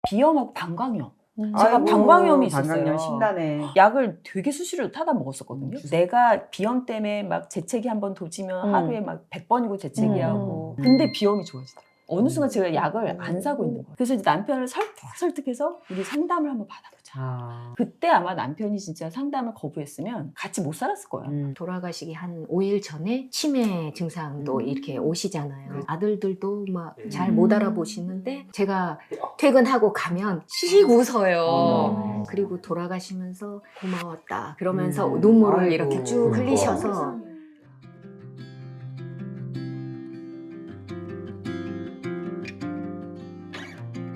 비염하고 방광염. 제가 아이고, 방광염이 있었어요. 방광염 심하네. 약을 되게 수시로 타다 먹었었거든요. 내가 비염 때문에 막 재채기 한번 도지면 하루에 막 100번이고 재채기하고. 근데 비염이 좋아지더라고요. 어느 순간 제가 약을 안 사고 있는 거예요. 그래서 이제 남편을 설득해서 우리 상담을 한번 받아보자. 그때 아마 남편이 진짜 상담을 거부했으면 같이 못 살았을 거예요. 돌아가시기 한 5일 전에 치매 증상도 이렇게 오시잖아요. 아들들도 막 잘 못 알아보시는데 제가 퇴근하고 가면 씩 웃어요. 그리고 돌아가시면서 고마웠다 그러면서 눈물을 아이고. 이렇게 쭉 흘리셔서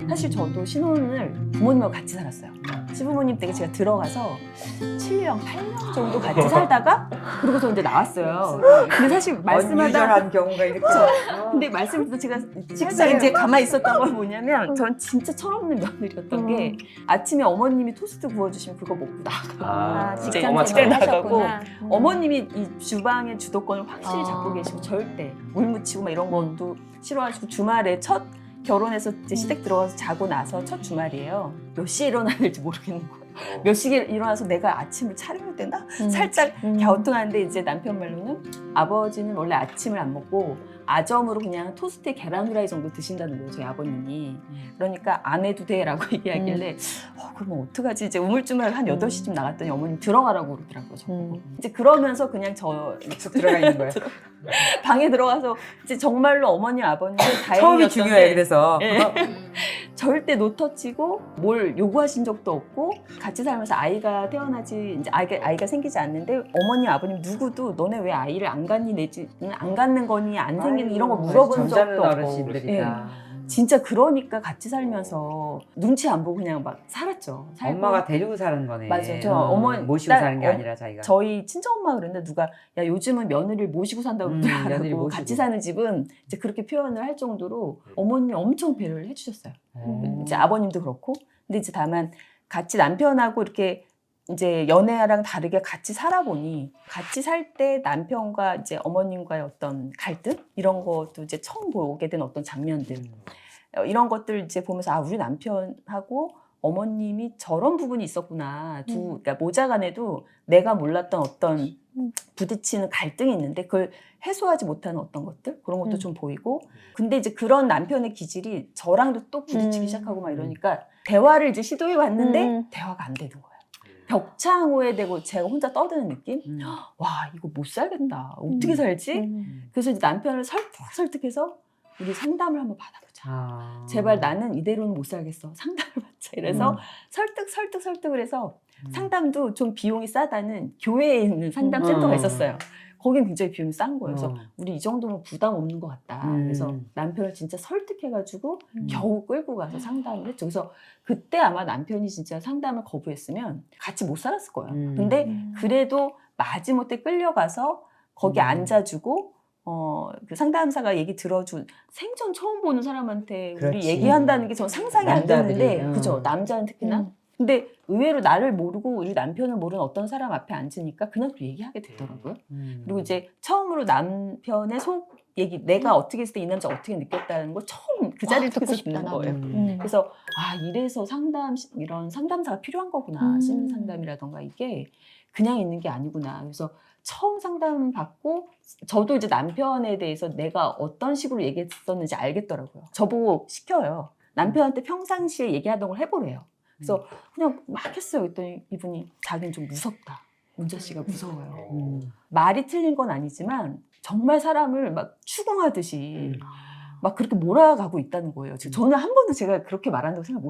사실 저도 신혼을 부모님하고 같이 살았어요. 시부모님 댁에 제가 들어가서 7년, 8년 정도 같이 살다가 그러고서 이제 나왔어요. 근데 사실 말씀하다 언유절한 경우가 이렇게. 근데 말씀드려서 제가 식사 이제 가만히 있었던 건 뭐냐면 전 진짜 철없는 며느리였던 게 아침에 어머님이 토스트 구워주시면 그거 먹고 나가고 이제 직장 직장 나가고 하셨구나. 어머님이 이 주방의 주도권을 확실히 잡고 계시고 절대 물 묻히고 막 이런 것도 싫어하시고 주말에 첫 결혼해서 이제 시댁 들어가서 자고 나서 첫 주말이에요. 몇 시에 일어나야 될지 모르겠는 거예요. 몇 시에 일어나서 내가 아침을 차려야 되나? 살짝 갸우뚱한데 이제 남편 말로는 아버지는 원래 아침을 안 먹고 아점으로 그냥 토스트에 계란 후라이 정도 드신다는 거예요, 저희 아버님이. 그러니까 안 해도 돼라고 얘기하길래 그럼 어떡하지? 이제 우물쭈물 한 8시쯤 나갔더니 어머님 들어가라고 그러더라고요, 저보고. 이제 그러면서 그냥 저 쭉 들어가 있는 거예요. 방에 들어가서 이제 정말로 어머님, 아버님 다행이었던 처음이 중요해, 게 그래서. 예. 절대 노터치고 뭘 요구하신 적도 없고 같이 살면서 아이가 태어나지 이제 아이가 생기지 않는데 어머니 아버님 누구도 너네 왜 아이를 안 갖니 내지 안 갖는 거니 안 생기는 이런 거 물어본 적도 없고 어르신들이다. 진짜 그러니까 같이 살면서 눈치 안 보고 그냥 막 살았죠. 살고. 엄마가 데리고 사는 거네. 맞아요. 저 어머니 모시고 사는 게 아니라 자기가. 저희 친정엄마가 그랬는데 누가 야 요즘은 며느리를 모시고 산다고 며느리 그러더라고. 모시고. 같이 사는 집은 이제 그렇게 표현을 할 정도로 어머님이 엄청 배려를 해주셨어요. 이제 아버님도 그렇고. 근데 이제 다만 같이 남편하고 이렇게 이제 연애랑 다르게 같이 살아보니 같이 살 때 남편과 이제 어머님과의 어떤 갈등 이런 것도 이제 처음 보게 된 어떤 장면들 이런 것들 이제 보면서 아 우리 남편하고 어머님이 저런 부분이 있었구나. 그러니까 모자간에도 내가 몰랐던 어떤 부딪히는 갈등이 있는데 그걸 해소하지 못하는 어떤 것들 그런 것도 좀 보이고 근데 이제 그런 남편의 기질이 저랑도 또 부딪히기 시작하고 막 이러니까 대화를 이제 시도해 봤는데 대화가 안 되는 거예요. 벽창호에 대고 제가 혼자 떠드는 느낌? 와 이거 못 살겠다. 어떻게 살지? 그래서 이제 남편을 설득해서 우리 상담을 한번 받아보자. 제발 나는 이대로는 못 살겠어. 상담을 받자. 이래서 설득을 해서 상담도 좀 비용이 싸다는 교회에 있는 상담 센터가 있었어요. 거긴 굉장히 비용이 싼 거예요. 그래서 우리 이 정도면 부담 없는 것 같다. 그래서 남편을 진짜 설득해가지고 겨우 끌고 가서 상담을 했죠. 그래서 그때 아마 남편이 진짜 상담을 거부했으면 같이 못 살았을 거예요. 근데 그래도 마지못해 끌려가서 거기 앉아주고 그 상담사가 얘기 들어준 생전 처음 보는 사람한테 우리 그렇지. 얘기한다는 게 전 상상이 안 남자들이, 되는데 그죠? 남자는 특히나. 근데 의외로 나를 모르고 우리 남편을 모르는 어떤 사람 앞에 앉으니까 그냥 또 얘기하게 되더라고요. 그리고 이제 처음으로 남편의 속 얘기, 내가 어떻게 했을 때 이 남자 어떻게 느꼈다는 거 처음 그 자리를 듣고 통해서 싶다, 듣는 나도. 거예요. 그래서 아 이래서 이런 상담사가 필요한 거구나. 심리 상담이라던가 이게 그냥 있는 게 아니구나. 그래서 처음 상담 받고 저도 이제 남편에 대해서 내가 어떤 식으로 얘기했었는지 알겠더라고요. 저보고 시켜요. 남편한테 평상시에 얘기하던 걸 해보래요. 그래서 그냥 막 했어요. 그랬더니 이분이 자기는 좀 무섭다. 문자 씨가 무서워요. 말이 틀린 건 아니지만 정말 사람을 막 추궁하듯이 막 그렇게 몰아가고 있다는 거예요. 저는 한 번도 제가 그렇게 말한다고 생각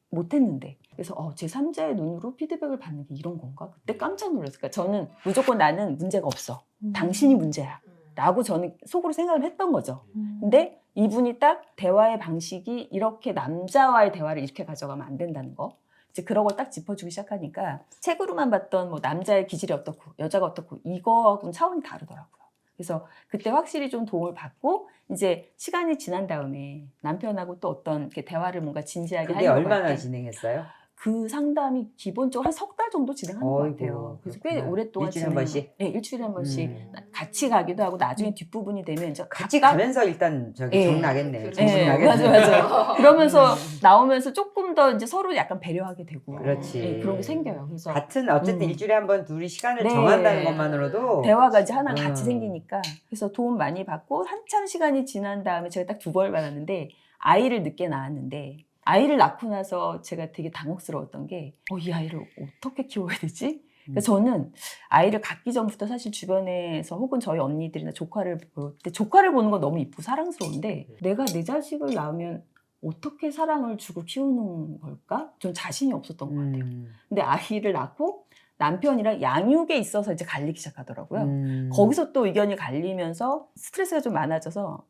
못 했는데. 그래서 제 3자의 눈으로 피드백을 받는 게 이런 건가? 그때 깜짝 놀랐어요. 그러니까 저는 무조건 나는 문제가 없어. 당신이 문제야. 라고 저는 속으로 생각을 했던 거죠. 근데 이분이 딱 대화의 방식이 이렇게 남자와의 대화를 이렇게 가져가면 안 된다는 거. 이제 그런 걸 딱 짚어주기 시작하니까 책으로만 봤던 뭐 남자의 기질이 어떻고 여자가 어떻고 이거하고는 차원이 다르더라고요. 그래서 그때 확실히 좀 도움을 받고 이제 시간이 지난 다음에 남편하고 또 어떤 이렇게 대화를 뭔가 진지하게 그게 하려고 얼마나 할 때 진행했어요? 그 상담이 기본적으로 한 석 달 정도 진행하는 것 어이구, 같아요. 그래서 꽤 그렇구나. 오랫동안 일주일에 한 번씩? 네, 일주일에 한 번씩 음. 같이 가기도 하고 나중에 뒷부분이 되면 이제 같이 각각 가면서 일단 저기 예. 정나겠네. 네, 정신나겠네. 맞아요. 그러면서 나오면서 조금 더 이제 서로 약간 배려하게 되고 그렇지. 예, 그런 게 생겨요. 그래서 같은 어쨌든 일주일에 한 번 둘이 시간을 네. 정한다는 것만으로도 대화가 이제 하나 같이 음. 생기니까 그래서 도움 많이 받고 한참 시간이 지난 다음에 제가 딱 2번 받았는데 아이를 늦게 낳았는데 아이를 낳고 나서 제가 되게 당혹스러웠던 게 이 아이를 어떻게 키워야 되지? 그러니까 저는 아이를 갖기 전부터 사실 주변에서 혹은 저희 언니들이나 조카를 볼 때 조카를 보는 건 너무 이쁘고 사랑스러운데 내가 내 자식을 낳으면 어떻게 사랑을 주고 키우는 걸까? 좀 자신이 없었던 것 같아요. 근데 아이를 낳고 남편이랑 양육에 있어서 이제 갈리기 시작하더라고요. 거기서 또 의견이 갈리면서 스트레스가 좀 많아져서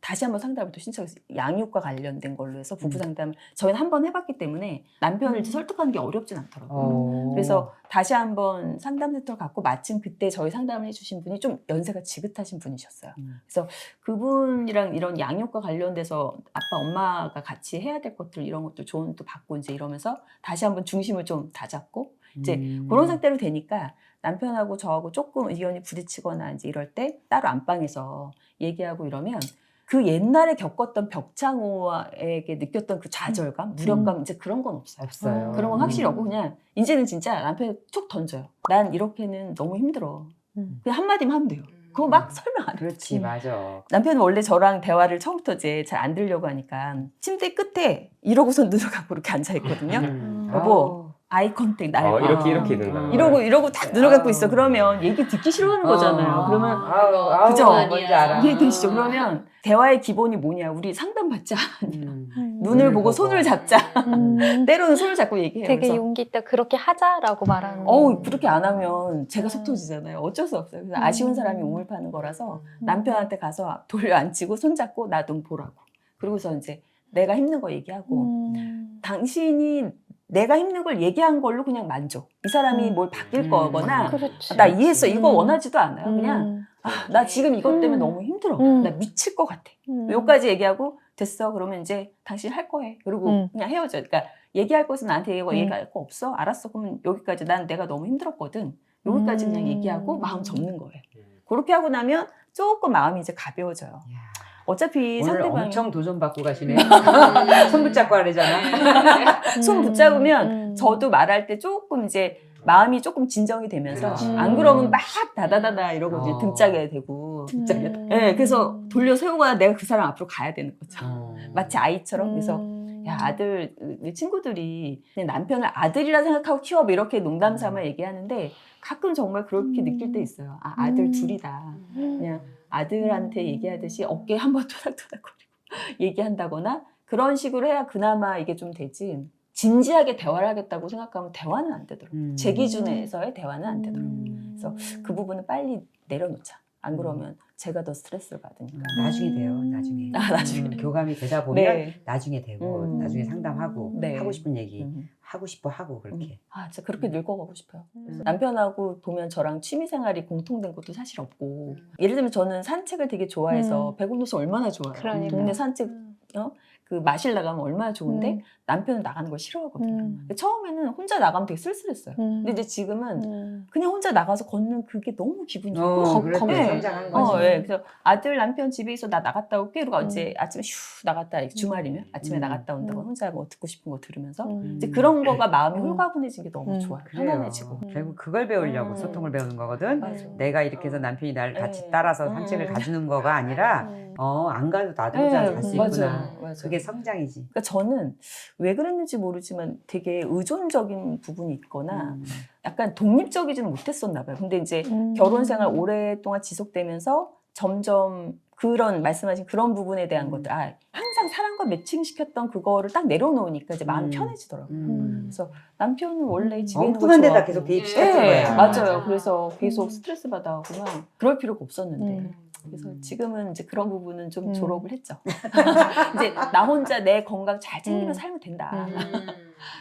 다시 한번 상담을 또 신청했어요. 양육과 관련된 걸로 해서 부부 상담을 저희는 한 번 해봤기 때문에 남편을 이제 설득하는 게 어렵진 않더라고요. 그래서 다시 한번 상담센터를 갖고 마침 그때 저희 상담을 해주신 분이 좀 연세가 지긋하신 분이셨어요. 그래서 그분이랑 이런 양육과 관련돼서 아빠 엄마가 같이 해야 될 것들 이런 것들 조언도 받고 이제 이러면서 다시 한번 중심을 좀 다잡고 이제 그런 상태로 되니까 남편하고 저하고 조금 의견이 부딪히거나 이제 이럴 때 따로 안방에서 얘기하고 이러면 그 옛날에 겪었던 벽창호에게 느꼈던 그 좌절감, 무력감 이제 그런 건 없어요. 없어요. 그런 건 확실히 없고 그냥 이제는 진짜 남편이 툭 던져요. 난 이렇게는 너무 힘들어. 그냥 한마디만 하면 돼요. 그거 막 설명 안 해요. 그렇지, 맞아. 남편은 원래 저랑 대화를 처음부터 이제 잘 안 들으려고 하니까 침대 끝에 이러고선 눈을 감고 이렇게 앉아있거든요. 여보, 아이 컨택 날 봐. 이렇게 된다. 이러고 딱 눈을 감고 있어. 그러면 얘기 듣기 싫어하는 거잖아요. 그러면 아우, 그죠? 뭔지 알아. 이해되시죠? 그러면 대화의 기본이 뭐냐? 우리 상담받자. 눈을 보고 손을 잡자. 때로는 손을 잡고 얘기해요. 되게 그래서 용기 있다. 그렇게 하자라고 말하는. 그렇게 안 하면 제가 속 터지잖아요. 어쩔 수 없어요. 그래서 아쉬운 사람이 우물 파는 거라서 남편한테 가서 돌려 앉히고 손잡고 나 좀 보라고. 그러고서 이제 내가 힘든 거 얘기하고 당신이 내가 힘든 걸 얘기한 걸로 그냥 만족. 이 사람이 뭘 바뀔 거거나 그렇지. 나 이해했어. 이거 원하지도 않아요. 그냥 나 지금 이것 때문에 너무 힘들어. 나 미칠 것 같아. 여기까지 얘기하고 됐어. 그러면 이제 당신 할 거 해. 그리고 그냥 헤어져. 그러니까 얘기할 것은 나한테 얘기할 거 없어. 알았어. 그러면 여기까지. 난 내가 너무 힘들었거든. 여기까지 그냥 얘기하고 마음 접는 거예요. 그렇게 하고 나면 조금 마음이 이제 가벼워져요. 어차피 오늘 상대방이 엄청 도전받고 가시네. 손 붙잡고 하래잖아. 손 붙잡으면 저도 말할 때 조금 이제 마음이 조금 진정이 되면서 안 그러면 막 다다다다 이러고 이제 등짝에 대고 네, 그래서 돌려 세우거나 내가 그 사람 앞으로 가야 되는 거죠. 마치 아이처럼. 그래서 야 아들 내 친구들이 그냥 남편을 아들이라 생각하고 키워 이렇게 농담 삼아 얘기하는데 가끔 정말 그렇게 느낄 때 있어요. 아들 둘이다. 그냥 아들한테 얘기하듯이 어깨에 한번 토닥토닥거리고 얘기한다거나 그런 식으로 해야 그나마 이게 좀 되지. 진지하게 대화를 하겠다고 생각하면 대화는 안 되더라고요. 제 기준에서의 대화는 안 되더라고요. 그래서 그 부분은 빨리 내려놓자. 안 그러면 제가 더 스트레스를 받으니까. 나중에 돼요. 나중에. 나중에. 교감이 되다 보면 네. 나중에 되고 나중에 상담하고 네. 하고 싶은 얘기 하고 싶어 하고 그렇게. 진짜 그렇게 늙어가고 싶어요. 남편하고 보면 저랑 취미생활이 공통된 것도 사실 없고 예를 들면 저는 산책을 되게 좋아해서 백운호수 얼마나 좋아요. 그러니까. 동네 산책 그 마실 나가면 얼마나 좋은데 남편은 나가는 걸 싫어하거든요. 처음에는 혼자 나가면 되게 쓸쓸했어요. 근데 이제 지금은 그냥 혼자 나가서 걷는 그게 너무 기분이 좋고 그래, 네. 성장한 거지. 네. 그래서 아들 남편 집에 있어 나 나갔다 올게. 그리고 이제 아침에 휴 나갔다 주말이면 아침에 나갔다 온다고 혼자 뭐 듣고 싶은 거 들으면서 이제 그런 거가 마음이 홀가분해진 게 너무 좋아요. 편안해지고. 결국 그걸 배우려고 소통을 배우는 거거든. 맞아. 내가 이렇게 해서 남편이 나를 같이 네. 따라서 산책을 가주는 거가 아니라 안 가도 나도 혼자 갈 수 있구나. 맞아요. 그게 성장이지. 그러니까 저는 왜 그랬는지 모르지만 되게 의존적인 부분이 있거나 약간 독립적이지는 못했었나 봐요. 근데 이제 결혼 생활 오랫동안 지속되면서 점점 그런 말씀하신 그런 부분에 대한 것들 항상 사랑과 매칭시켰던 그거를 딱 내려놓으니까 이제 마음이 편해지더라고요. 그래서 남편은 원래 집에 있는 거 엉뚱한 데다 좋아하고 계속 대입시켰던 네, 거야. 맞아요. 그래서 계속 스트레스 받아오거나 그럴 필요가 없었는데 그래서 지금은 이제 그런 부분은 좀 졸업을 했죠. 이제 나 혼자 내 건강 잘 챙기며 살면 된다.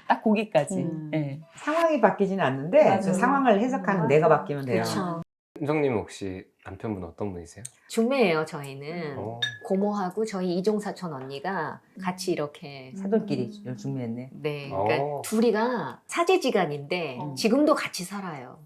딱 거기까지. 네. 상황이 바뀌지는 않는데 맞아요. 그 상황을 해석하는 내가 바뀌면 돼요. 그렇죠. 은정님은 혹시 남편분 어떤 분이세요? 중매예요 저희는. 어. 고모하고 저희 이종 사촌 언니가 같이 이렇게 사돈끼리 중매했네. 네, 그러니까 어. 둘이가 사제지간인데 지금도 같이 살아요.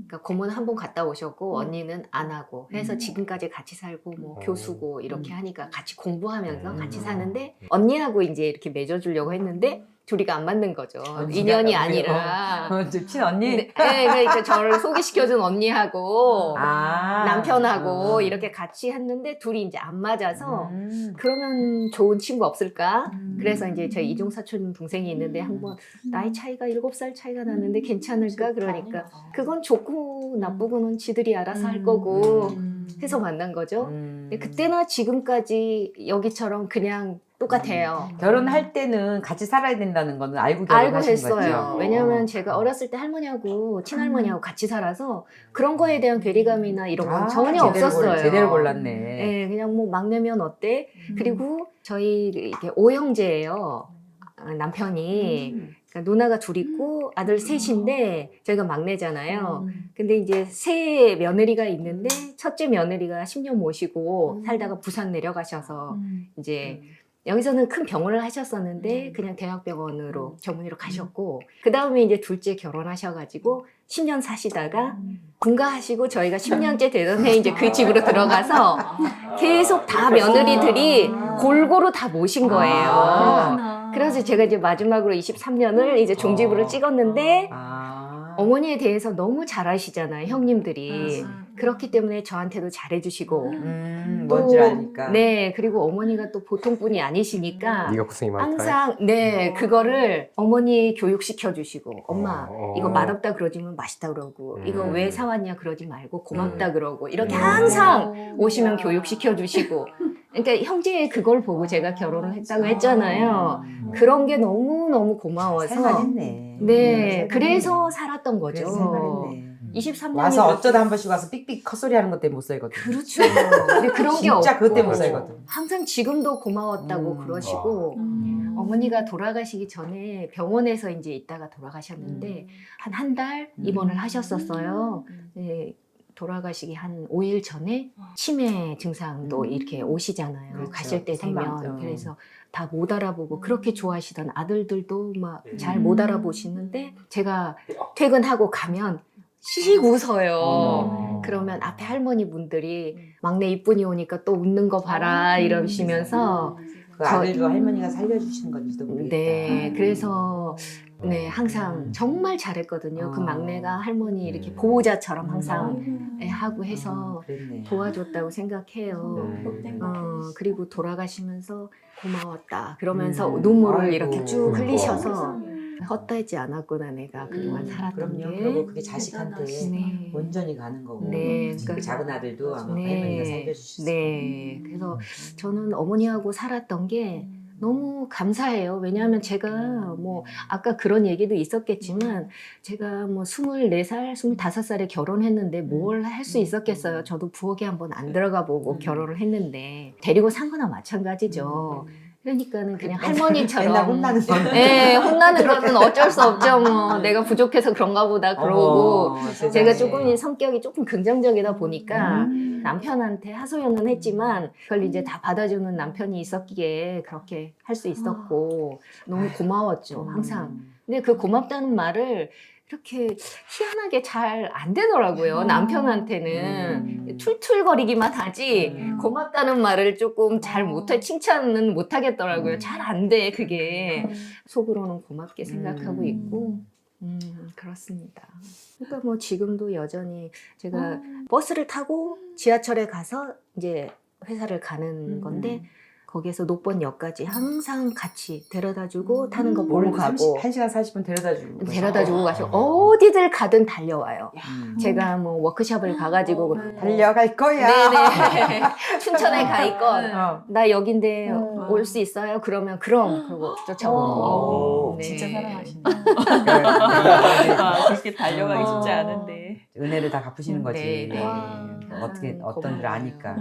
그러니까 고모는 한 번 갔다 오셨고 언니는 안 하고 해서 지금까지 같이 살고 뭐 교수고 이렇게 하니까 같이 공부하면서 같이 사는데 언니하고 이제 이렇게 맺어주려고 했는데 둘이가 안 맞는 거죠. 인연이 아니라. 친언니? 네, 그러니까 저를 소개시켜준 언니하고 아. 남편하고 이렇게 같이 했는데 둘이 이제 안 맞아서 그러면 좋은 친구 없을까? 그래서 이제 저희 이종 사촌 동생이 있는데 한번 나이 차이가 7살 차이가 나는데 괜찮을까? 그러니까 그건 좋고 나쁘고는 지들이 알아서 할 거고 해서 만난 거죠. 근데 그때나 지금까지 여기처럼 그냥 똑같아요. 결혼할 때는 같이 살아야 된다는 거는 알고 알고 결혼하신 했어요. 거죠? 왜냐면 제가 어렸을 때 할머니하고 친할머니하고 같이 살아서 그런 거에 대한 괴리감이나 이런 건 전혀 없었어요. 제대로 골랐네. 네, 그냥 뭐 막내면 어때? 그리고 저희 이게 오형제예요. 남편이. 그러니까 누나가 둘 있고 아들 셋인데 저희가 막내잖아요. 근데 이제 세 며느리가 있는데 첫째 며느리가 10년 모시고 살다가 부산 내려가셔서 이제 여기서는 큰 병원을 하셨었는데 그냥 대학병원으로 전문의로 가셨고 그 다음에 이제 둘째 결혼하셔가지고 10년 사시다가 분가하시고 저희가 10년째 되던 해 이제 그 집으로 들어가서 계속 다 며느리들이 골고루 다 모신 거예요. 그래서 제가 이제 마지막으로 23년을 이제 종지부를 찍었는데 어머니에 대해서 너무 잘 아시잖아요, 형님들이. 그렇기 때문에 저한테도 잘해주시고. 뭔 줄 아니까. 네, 그리고 어머니가 또 보통 분이 아니시니까. 네가 고생이 많다. 항상, 네, 그거를 어머니 교육시켜주시고, 엄마, 이거 맛없다 그러지만 맛있다 그러고, 이거 왜 사왔냐 그러지 말고 고맙다 그러고, 이렇게 항상 오시면 교육시켜주시고. 그러니까 형제의 그걸 보고 제가 결혼을 했다고 했잖아요. 그런 게 너무너무 고마워서. 살만했네. 네, 그래서 살았던 거죠. 그래서 살만했네. 23년이 와서 어쩌다 한 번씩 와서 삑삑 헛소리 하는 것 때문에 못 살거든. 그렇죠. 근데 그런 게 진짜 그것 때문에 못 없고. 살거든. 항상 지금도 고마웠다고 그러시고 어머니가 돌아가시기 전에 병원에서 이제 있다가 돌아가셨는데 한 달 입원을 하셨었어요. 네, 돌아가시기 한 5일 전에 치매 증상도 이렇게 오시잖아요. 그렇죠. 가실 때 되면 선망. 그래서 다 못 알아보고 그렇게 좋아하시던 아들들도 막 잘 못 알아보시는데 제가 퇴근하고 가면 씩 웃어요. 그러면 앞에 할머니 분들이 막내 이쁜이 오니까 또 웃는 거 봐라 이러시면서 그 아들도 할머니가 살려주시는 건지도 모르겠다. 네, 그래서 네 항상 정말 잘했거든요. 그 막내가 할머니 이렇게 보호자처럼 항상 하고 해서 그랬네. 도와줬다고 생각해요. 그리고 돌아가시면서 고마웠다 그러면서 눈물을 아이고. 이렇게 쭉 흘리셔서 헛되지 않았구나 내가 그동안 살았던 그럼요. 게. 그리고 그게 자식한테 네. 온전히 가는 거고. 네, 그 그러니까- 작은 아들도 아마 네. 할머니가 살려주셨을 네. 그래서 저는 어머니하고 살았던 게 너무 감사해요. 왜냐하면 제가 뭐 아까 그런 얘기도 있었겠지만 제가 뭐 24살, 25살에 결혼했는데 뭘 할 수 있었겠어요. 저도 부엌에 한번 안 들어가 보고 결혼을 했는데 데리고 산 거나 마찬가지죠. 그러니까는 그냥 할머니처럼 맨날 혼나는 거는. 네, 혼나는 거는 어쩔 수 없죠. 뭐 내가 부족해서 그런가 보다 그러고 제가 조금 성격이 조금 긍정적이다 보니까 남편한테 하소연은 했지만 그걸 이제 다 받아주는 남편이 있었기에 그렇게 할 수 있었고 너무 고마웠죠. 항상. 근데 그 고맙다는 말을 이렇게 희한하게 잘 안 되더라고요. 남편한테는 툴툴거리기만 하지 고맙다는 말을 조금 잘 못해 칭찬은 못 하겠더라고요. 잘 안 돼 그게. 속으로는 고맙게 생각하고 있고 그렇습니다. 그러니까 뭐 지금도 여전히 제가 버스를 타고 지하철에 가서 이제 회사를 가는 건데 거기에서 녹번역까지 항상 같이 데려다주고 타는 거 보고 가고 1시간 40분 데려다주고. 데려다주고 가시고 어디들 가든 달려와요. 음. 제가 뭐 워크숍을 가가지고 달려갈 거야. 네네 춘천에 가 있건 어. 나 여긴데 올 수 있어요? 그러면 그럼 그러고 쫓아오고 네. 진짜 사랑하신다. 그러니까 그렇게 달려가기 쉽지 않은데. 은혜를 다 갚으시는 거지. 네, 네. 어떻게 어떤 줄 아니까.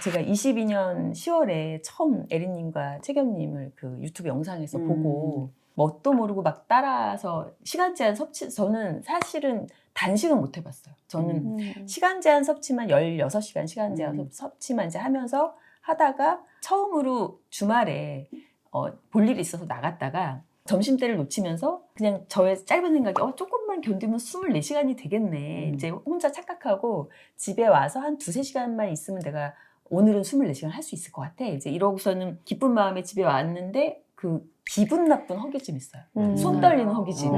제가 22년 10월에 처음 에리님과 채겸님을 그 유튜브 영상에서 보고 뭣도 모르고 막 따라서 시간 제한 섭취 저는 사실은 단식은 못 해봤어요. 저는 시간 제한 섭취만 16시간 시간 제한 섭취만 이제 하면서 하다가 처음으로 주말에 볼 일이 있어서 나갔다가 점심때를 놓치면서 그냥 저의 짧은 생각이 조금만 견디면 24시간이 되겠네. 이제 혼자 착각하고 집에 와서 한 2-3시간만 있으면 내가 오늘은 24시간 할 수 있을 것 같아. 이제 이러고서는 기쁜 마음에 집에 왔는데 그 기분 나쁜 허기짐 있어요. 손 떨리는 허기짐.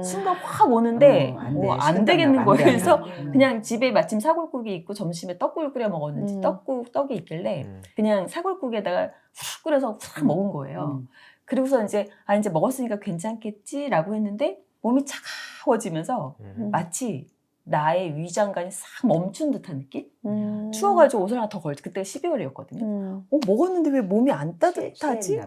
순간 확 오는데 안 되겠는 거예요. 그래서 그냥 집에 마침 사골국이 있고 점심에 떡국을 끓여 먹었는지 떡이 있길래 그냥 사골국에다가 훅 끓여서 훅 먹은 거예요. 그리고서 이제 이제 먹었으니까 괜찮겠지라고 했는데 몸이 차가워지면서 마치 나의 위장관이 싹 멈춘 듯한 느낌? 추워가지고 옷을 하나 더 걸지. 그때 12월이었거든요. 먹었는데 왜 몸이 안 따뜻하지?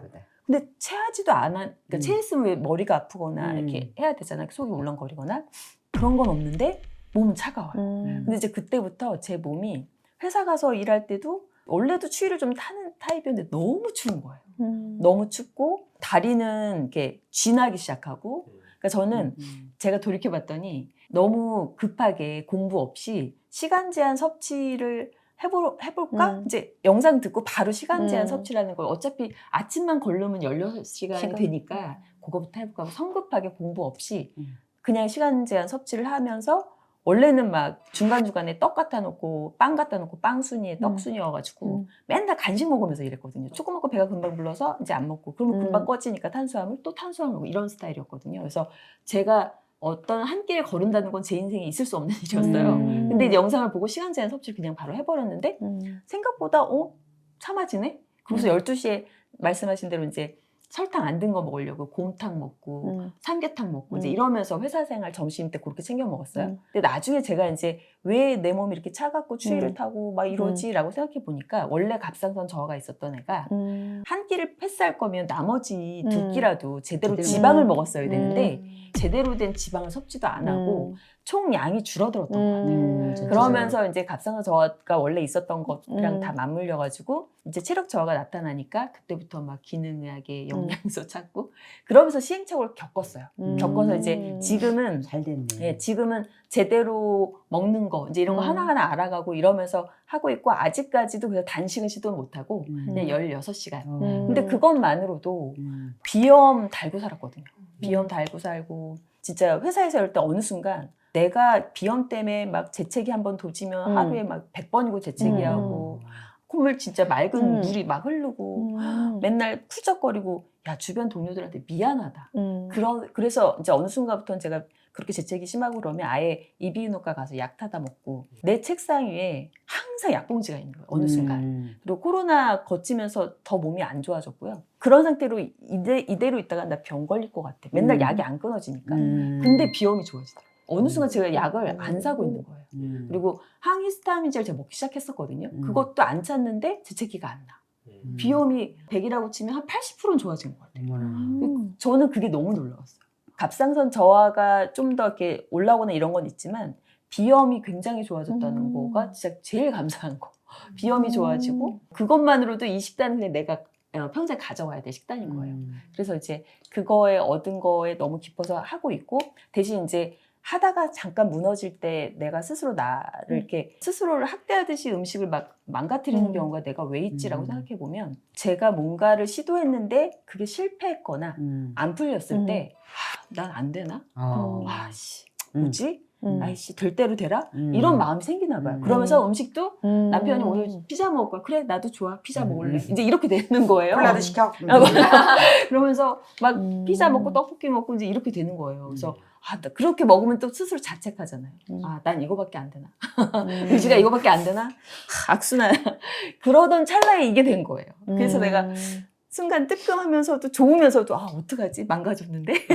근데 체하지도 않아. 그러니까 체했으면 왜 머리가 아프거나 이렇게 해야 되잖아. 속이 울렁거리거나. 그런 건 없는데 몸은 차가워요. 근데 이제 그때부터 제 몸이 회사 가서 일할 때도 원래도 추위를 좀 타는 타입이었는데 너무 추운 거예요. 너무 춥고 다리는 이렇게 쥐나기 시작하고. 그러니까 저는 제가 돌이켜봤더니 너무 급하게 공부 없이 시간 제한 섭취를 해볼까? 이제 영상 듣고 바로 시간 제한 섭취라는 걸 어차피 아침만 걸르면 16시간이 되니까 그거부터 해볼까 하고 성급하게 공부 없이 그냥 시간 제한 섭취를 하면서 원래는 막 중간중간에 떡 갖다 놓고 빵 갖다 놓고 빵 순위에 떡 순위여가지고 맨날 간식 먹으면서 일했거든요. 조금 먹고 배가 금방 불러서 이제 안 먹고 그러면 금방 꺼지니까 탄수화물 또 탄수화물 먹고 이런 스타일이었거든요. 그래서 제가 어떤 한 끼를 거른다는 건 제 인생에 있을 수 없는 일이었어요. 근데 이제 영상을 보고 시간 제한 섭취를 그냥 바로 해버렸는데 생각보다 참아지네? 그래서 12시에 말씀하신 대로 이제 설탕 안 든 거 먹으려고 곰탕 먹고 삼계탕 먹고 이제 이러면서 회사 생활 점심 때 그렇게 챙겨 먹었어요. 근데 나중에 제가 이제 왜 내 몸이 이렇게 차갑고 추위를 타고 막 이러지라고 생각해 보니까 원래 갑상선 저하가 있었던 애가 한 끼를 패스할 거면 나머지 2끼라도 제대로 지방을 먹었어야 되는데 제대로 된 지방을 섭취도 안 하고 총 양이 줄어들었던 것 같아요. 그러면서 이제 갑상선 저하가 원래 있었던 것이랑 다 맞물려가지고 이제 체력 저하가 나타나니까 그때부터 막 기능의학의 영양소 찾고 그러면서 시행착오를 겪었어요. 겪어서 이제 지금은 잘 됐네. 예, 지금은 제대로 먹는 거 이제 이런 거 하나하나 알아가고 이러면서 하고 있고 아직까지도 그냥 단식은 시도 못하고 그냥 16시간. 근데 그것만으로도 비염 달고 살았거든요. 비염 달고 살고 진짜 회사에서 이럴 때 어느 순간 내가 비염 때문에 막 재채기 한번 도지면 하루에 막 100번이고 재채기하고 콧물 진짜 맑은 물이 막 흐르고 맨날 쿨쩍거리고 야 주변 동료들한테 미안하다. 그래서 이제 어느 순간부터는 제가 그렇게 재채기 심하고 그러면 아예 이비인후과 가서 약 타다 먹고 내 책상 위에 항상 약봉지가 있는 거예요. 어느 순간. 그리고 코로나 거치면서 더 몸이 안 좋아졌고요. 그런 상태로 이대로 있다가 나 병 걸릴 것 같아. 맨날 약이 안 끊어지니까. 근데 비염이 좋아지더라고요. 어느 순간 제가 약을 안 사고 있는 거예요. 그리고 항히스타민제를 제가 먹기 시작했었거든요. 그것도 안 찼는데 재채기가 안 나. 비염이 100이라고 치면 한 80%는 좋아진 것 같아요. 저는 그게 너무 놀라웠어요. 갑상선 저하가 좀 더 이렇게 올라오거나 이런 건 있지만 비염이 굉장히 좋아졌다는 거가 진짜 제일 감사한 거. 비염이 좋아지고 그것만으로도 이 식단은 그냥 내가 평생 가져와야 될 식단인 거예요. 그래서 이제 그거에 얻은 거에 너무 기뻐서 하고 있고 대신 이제 하다가 잠깐 무너질 때 내가 스스로 나를 이렇게 스스로를 학대하듯이 음식을 막 망가뜨리는 경우가 내가 왜 있지라고 생각해 보면 제가 뭔가를 시도했는데 그게 실패했거나 안 풀렸을 때 난 안 되나? 아씨 뭐지? 아이씨 될 대로 되라? 이런 마음이 생기나 봐요. 그러면서 음식도 남편이 오늘 피자 먹을 거야. 그래 나도 좋아. 피자 먹을래. 이제 이렇게 되는 거예요. 콜라도 시켜. 그러면서 막 피자 먹고 떡볶이 먹고 이제 이렇게 되는 거예요. 그래서 나 그렇게 먹으면 또 스스로 자책하잖아요. 난 이거밖에 안 되나? 의지가 이거밖에 안 되나? 악순환. 그러던 찰나에 이게 된 거예요. 그래서 내가 순간 뜨끔하면서도 좋으면서도 어떡하지? 망가졌는데?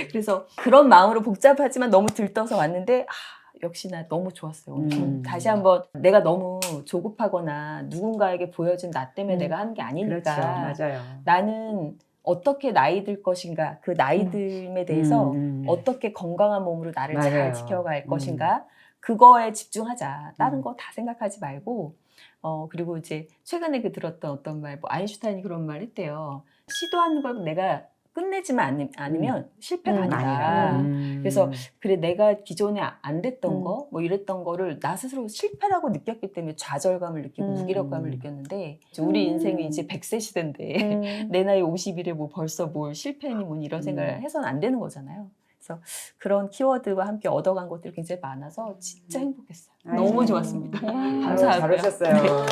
그래서 그런 마음으로 복잡하지만 너무 들떠서 왔는데 역시나 너무 좋았어요. 오늘 다시 한번 내가 너무 조급하거나 누군가에게 보여준 나 때문에 내가 하는 게 아니니까 그렇죠. 맞아요. 나는 어떻게 나이 들 것인가 그 나이 듦에 대해서 어떻게 건강한 몸으로 나를 맞아요. 잘 지켜갈 것인가 그거에 집중하자. 다른 거 다 생각하지 말고 그리고 이제 최근에 들었던 어떤 말, 뭐 아인슈타인이 그런 말 했대요. 시도하는 걸 내가 끝내지만 않으면 실패가 음. 아니다. 아니라. 그래서 그래 내가 기존에 안 됐던 음. 거 뭐 이랬던 거를 나 스스로 실패라고 느꼈기 때문에 좌절감을 느끼고 무기력감을 느꼈는데 우리 인생이 이제 100세 시대인데 내 나이 50일에 뭐 벌써 뭘 실패니 뭐 이런 생각을 해서는 안 되는 거잖아요. 그래서 그런 키워드와 함께 얻어간 것들이 굉장히 많아서 진짜 행복했어요. 너무 아이고. 좋았습니다. 아유, 감사하고요. 잘하셨어요.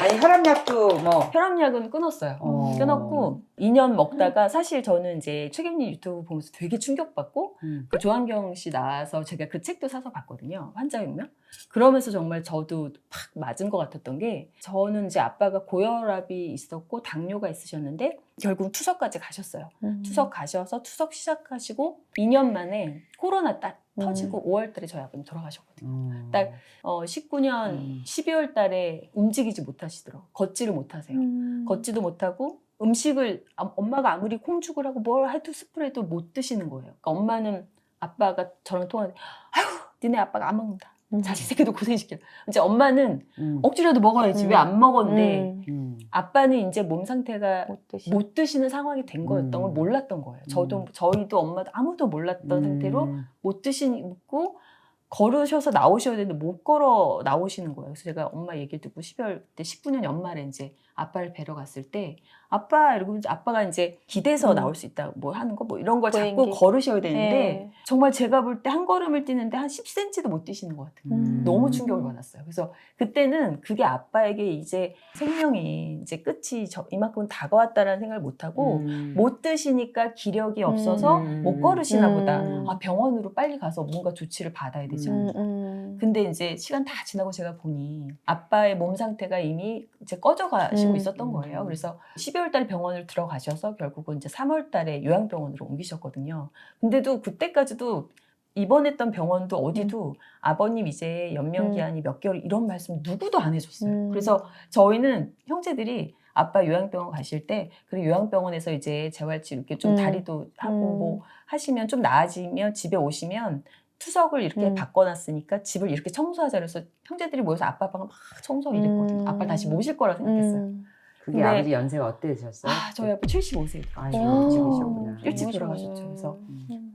아니 혈압약도 뭐 혈압약은 끊었어요. 어. 끊었고 2년 먹다가 사실 저는 이제 최경님 유튜브 보면서 되게 충격받고 그 조한경 씨 나와서 제가 그 책도 사서 봤거든요. 환자유명. 그러면서 정말 저도 팍 맞은 것 같았던 게 저는 이제 아빠가 고혈압이 있었고 당뇨가 있으셨는데 결국 투석까지 가셨어요. 투석 가셔서 투석 시작하시고 2년 만에 코로나 딱 터지고 5월 달에 저희 아버님 돌아가셨거든요. 딱 19년 12월 달에 움직이지 못하시더라고요. 걷지를 못하세요. 걷지도 못하고 음식을 엄마가 아무리 콩죽을 하고 뭘 해도 스프레도 못 드시는 거예요. 그러니까 엄마는 아빠가 저랑 통화하는데 아휴 니네 아빠가 안 먹는다. 자식 새끼도 고생시켜. 이제 엄마는 억지로라도 먹어야지 왜 안 먹었는데 아빠는 이제 몸 상태가 못 드시는 상황이 된 거였던 걸 몰랐던 거예요. 저희도 엄마도 아무도 몰랐던 상태로 못 드시고 걸으셔서 나오셔야 되는데 못 걸어 나오시는 거예요. 그래서 제가 엄마 얘기 듣고 12월 때 19년 연말에 이제 아빠를 뵈러 갔을 때 아빠 이러고 아빠가 이제 기대서 나올 수 있다 뭐 하는 거 뭐 이런 걸 자꾸 보행기. 걸으셔야 되는데 네. 정말 제가 볼 때 한 걸음을 뛰는데 한 10cm도 못 뛰시는 것 같아요. 너무 충격을 받았어요. 그래서 그때는 그게 아빠에게 이제 생명이 이제 끝이 이만큼 다가왔다라는 생각을 못 하고 못 드시니까 기력이 없어서 못 걸으시나 보다. 아, 병원으로 빨리 가서 뭔가 조치를 받아야 되지 않나. 근데 이제 시간 다 지나고 제가 보니 아빠의 몸 상태가 이미 이제 꺼져 가시고 있었던 거예요. 그래서 12월 달에 병원을 들어가셔서 결국은 이제 3월 달에 요양병원으로 옮기셨거든요. 근데도 그때까지도 입원했던 병원도 어디도 아버님 이제 연명기한이 몇 개월 이런 말씀 누구도 안 해줬어요. 그래서 저희는 형제들이 아빠 요양병원 가실 때 그리고 요양병원에서 이제 재활치 이렇게 좀 다리도 하고 뭐 하시면 좀 나아지면 집에 오시면 투석을 이렇게 바꿔놨으니까 집을 이렇게 청소하자 그래서 형제들이 모여서 아빠 방을 막 청소하고 이랬거든요. 아빠를 다시 모실 거라 생각했어요. 그게 근데- 아버지 연세가 어때셨어요? 아, 저희 아빠 75세예요. 아이고 오. 일찍 계셨구나. 일찍 너무 돌아가셨죠. 좋아요. 그래서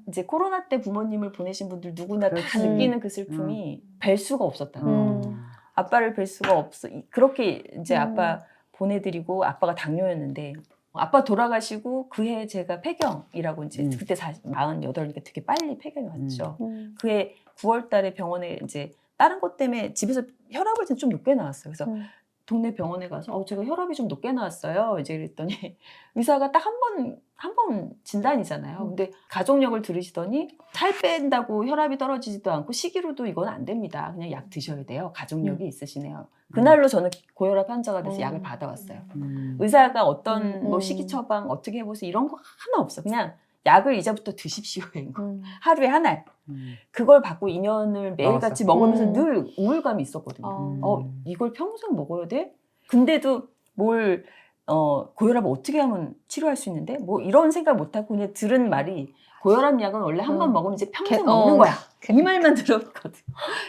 이제 코로나 때 부모님을 보내신 분들 누구나 다 그렇지. 느끼는 그 슬픔이 뵐 수가 없었다는 거예요. 음. 아빠를 뵐 수가 없어. 그렇게 이제 아빠 보내드리고 아빠가 당뇨였는데 아빠 돌아가시고 그해 제가 폐경이라고 이제 그때 48이니까 되게 빨리 폐경이 왔죠. 그해 9월 달에 병원에 이제 다른 것 때문에 집에서 혈압을 좀 높게 나왔어요. 그래서 동네 병원에 가서 제가 혈압이 좀 높게 나왔어요. 이제 그랬더니 의사가 딱 한 번 진단이잖아요. 근데 가족력을 들으시더니 살 뺀다고 혈압이 떨어지지도 않고 시기로도 이건 안 됩니다. 그냥 약 드셔야 돼요. 가족력이 있으시네요. 그날로 저는 고혈압 환자가 돼서 약을 받아왔어요. 의사가 어떤 뭐 식이 처방 어떻게 해보세요 이런 거 하나 없어. 그냥 약을 이제부터 드십시오. 하루에 한 알. 그걸 받고 2년을 매일같이 먹으면서 늘 우울감이 있었거든요. 이걸 평생 먹어야 돼? 근데도 뭘 고혈압을 어떻게 하면 치료할 수 있는데? 뭐 이런 생각 못하고 그냥 들은 말이 고혈압 약은 원래 한 번 먹으면 이제 평생 먹는 거야. 이 말만 들었거든.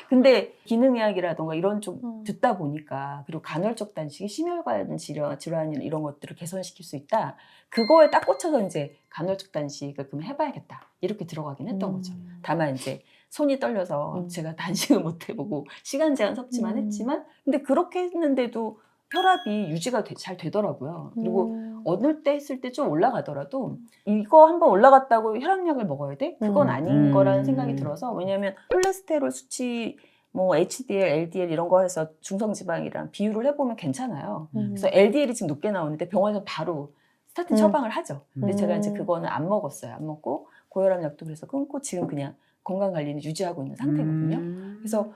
근데 기능약이라던가 이런 쪽 듣다 보니까 그리고 간헐적 단식이 심혈관 질환 이런 것들을 개선시킬 수 있다. 그거에 딱 꽂혀서 이제 간헐적 단식을 그럼 해봐야겠다. 이렇게 들어가긴 했던 거죠. 다만 이제 손이 떨려서 제가 단식을 못 해보고 시간 제한 섭취만 했지만 근데 그렇게 했는데도 혈압이 유지가 잘 되더라고요. 그리고 어느 때 했을 때 좀 올라가더라도 이거 한번 올라갔다고 혈압약을 먹어야 돼? 그건 아닌 거라는 생각이 들어서 왜냐하면 콜레스테롤 수치 뭐 HDL, LDL 이런 거 해서 중성지방이랑 비율을 해보면 괜찮아요. 그래서 LDL이 지금 높게 나오는데 병원에서 바로 스타틴 처방을 하죠. 근데 제가 이제 그거는 안 먹었어요. 안 먹고 고혈압 약도 그래서 끊고 지금 그냥 건강 관리는 유지하고 있는 상태거든요. 그래서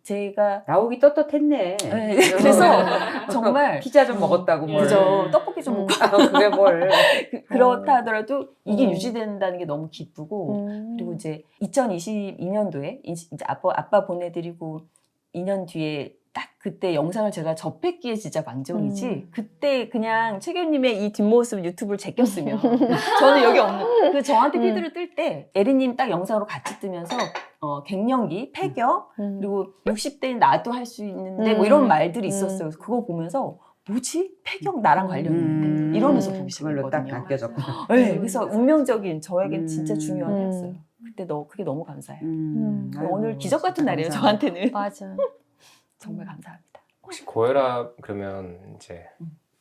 제가 나오기 떳떳했네. 네, 그래서 정말 피자 좀 먹었다고 뭘. 그죠. 떡볶이 좀 먹고 그게 뭘. 그렇다 하더라도 이게 유지된다는 게 너무 기쁘고 그리고 이제 2022년도에 이제 아빠 보내드리고 2년 뒤에 딱 그때 영상을 제가 접했기에 진짜 망정이지 그때 그냥 최경님의 이 뒷모습 유튜브를 제꼈으면 저는 여기 없는 그 저한테 피드를 뜰 때 에리님 딱 영상으로 같이 뜨면서 갱년기, 폐경 그리고 60대인 나도 할 수 있는데 뭐 이런 말들이 있었어요. 그래서 그거 보면서 뭐지? 폐경 나랑 관련 있는데 이러면서 보기 그걸로 딱 시작했거든요. 안겨졌구나. 네, 그래서 운명적인 저에겐 진짜 음. 중요한 해였어요. 그때 그게 너무 감사해요. 아이고, 오늘 기적 같은 진짜 날이에요, 감사하네. 저한테는. 맞아. 정말 감사합니다. 혹시 고혈압 그러면 이제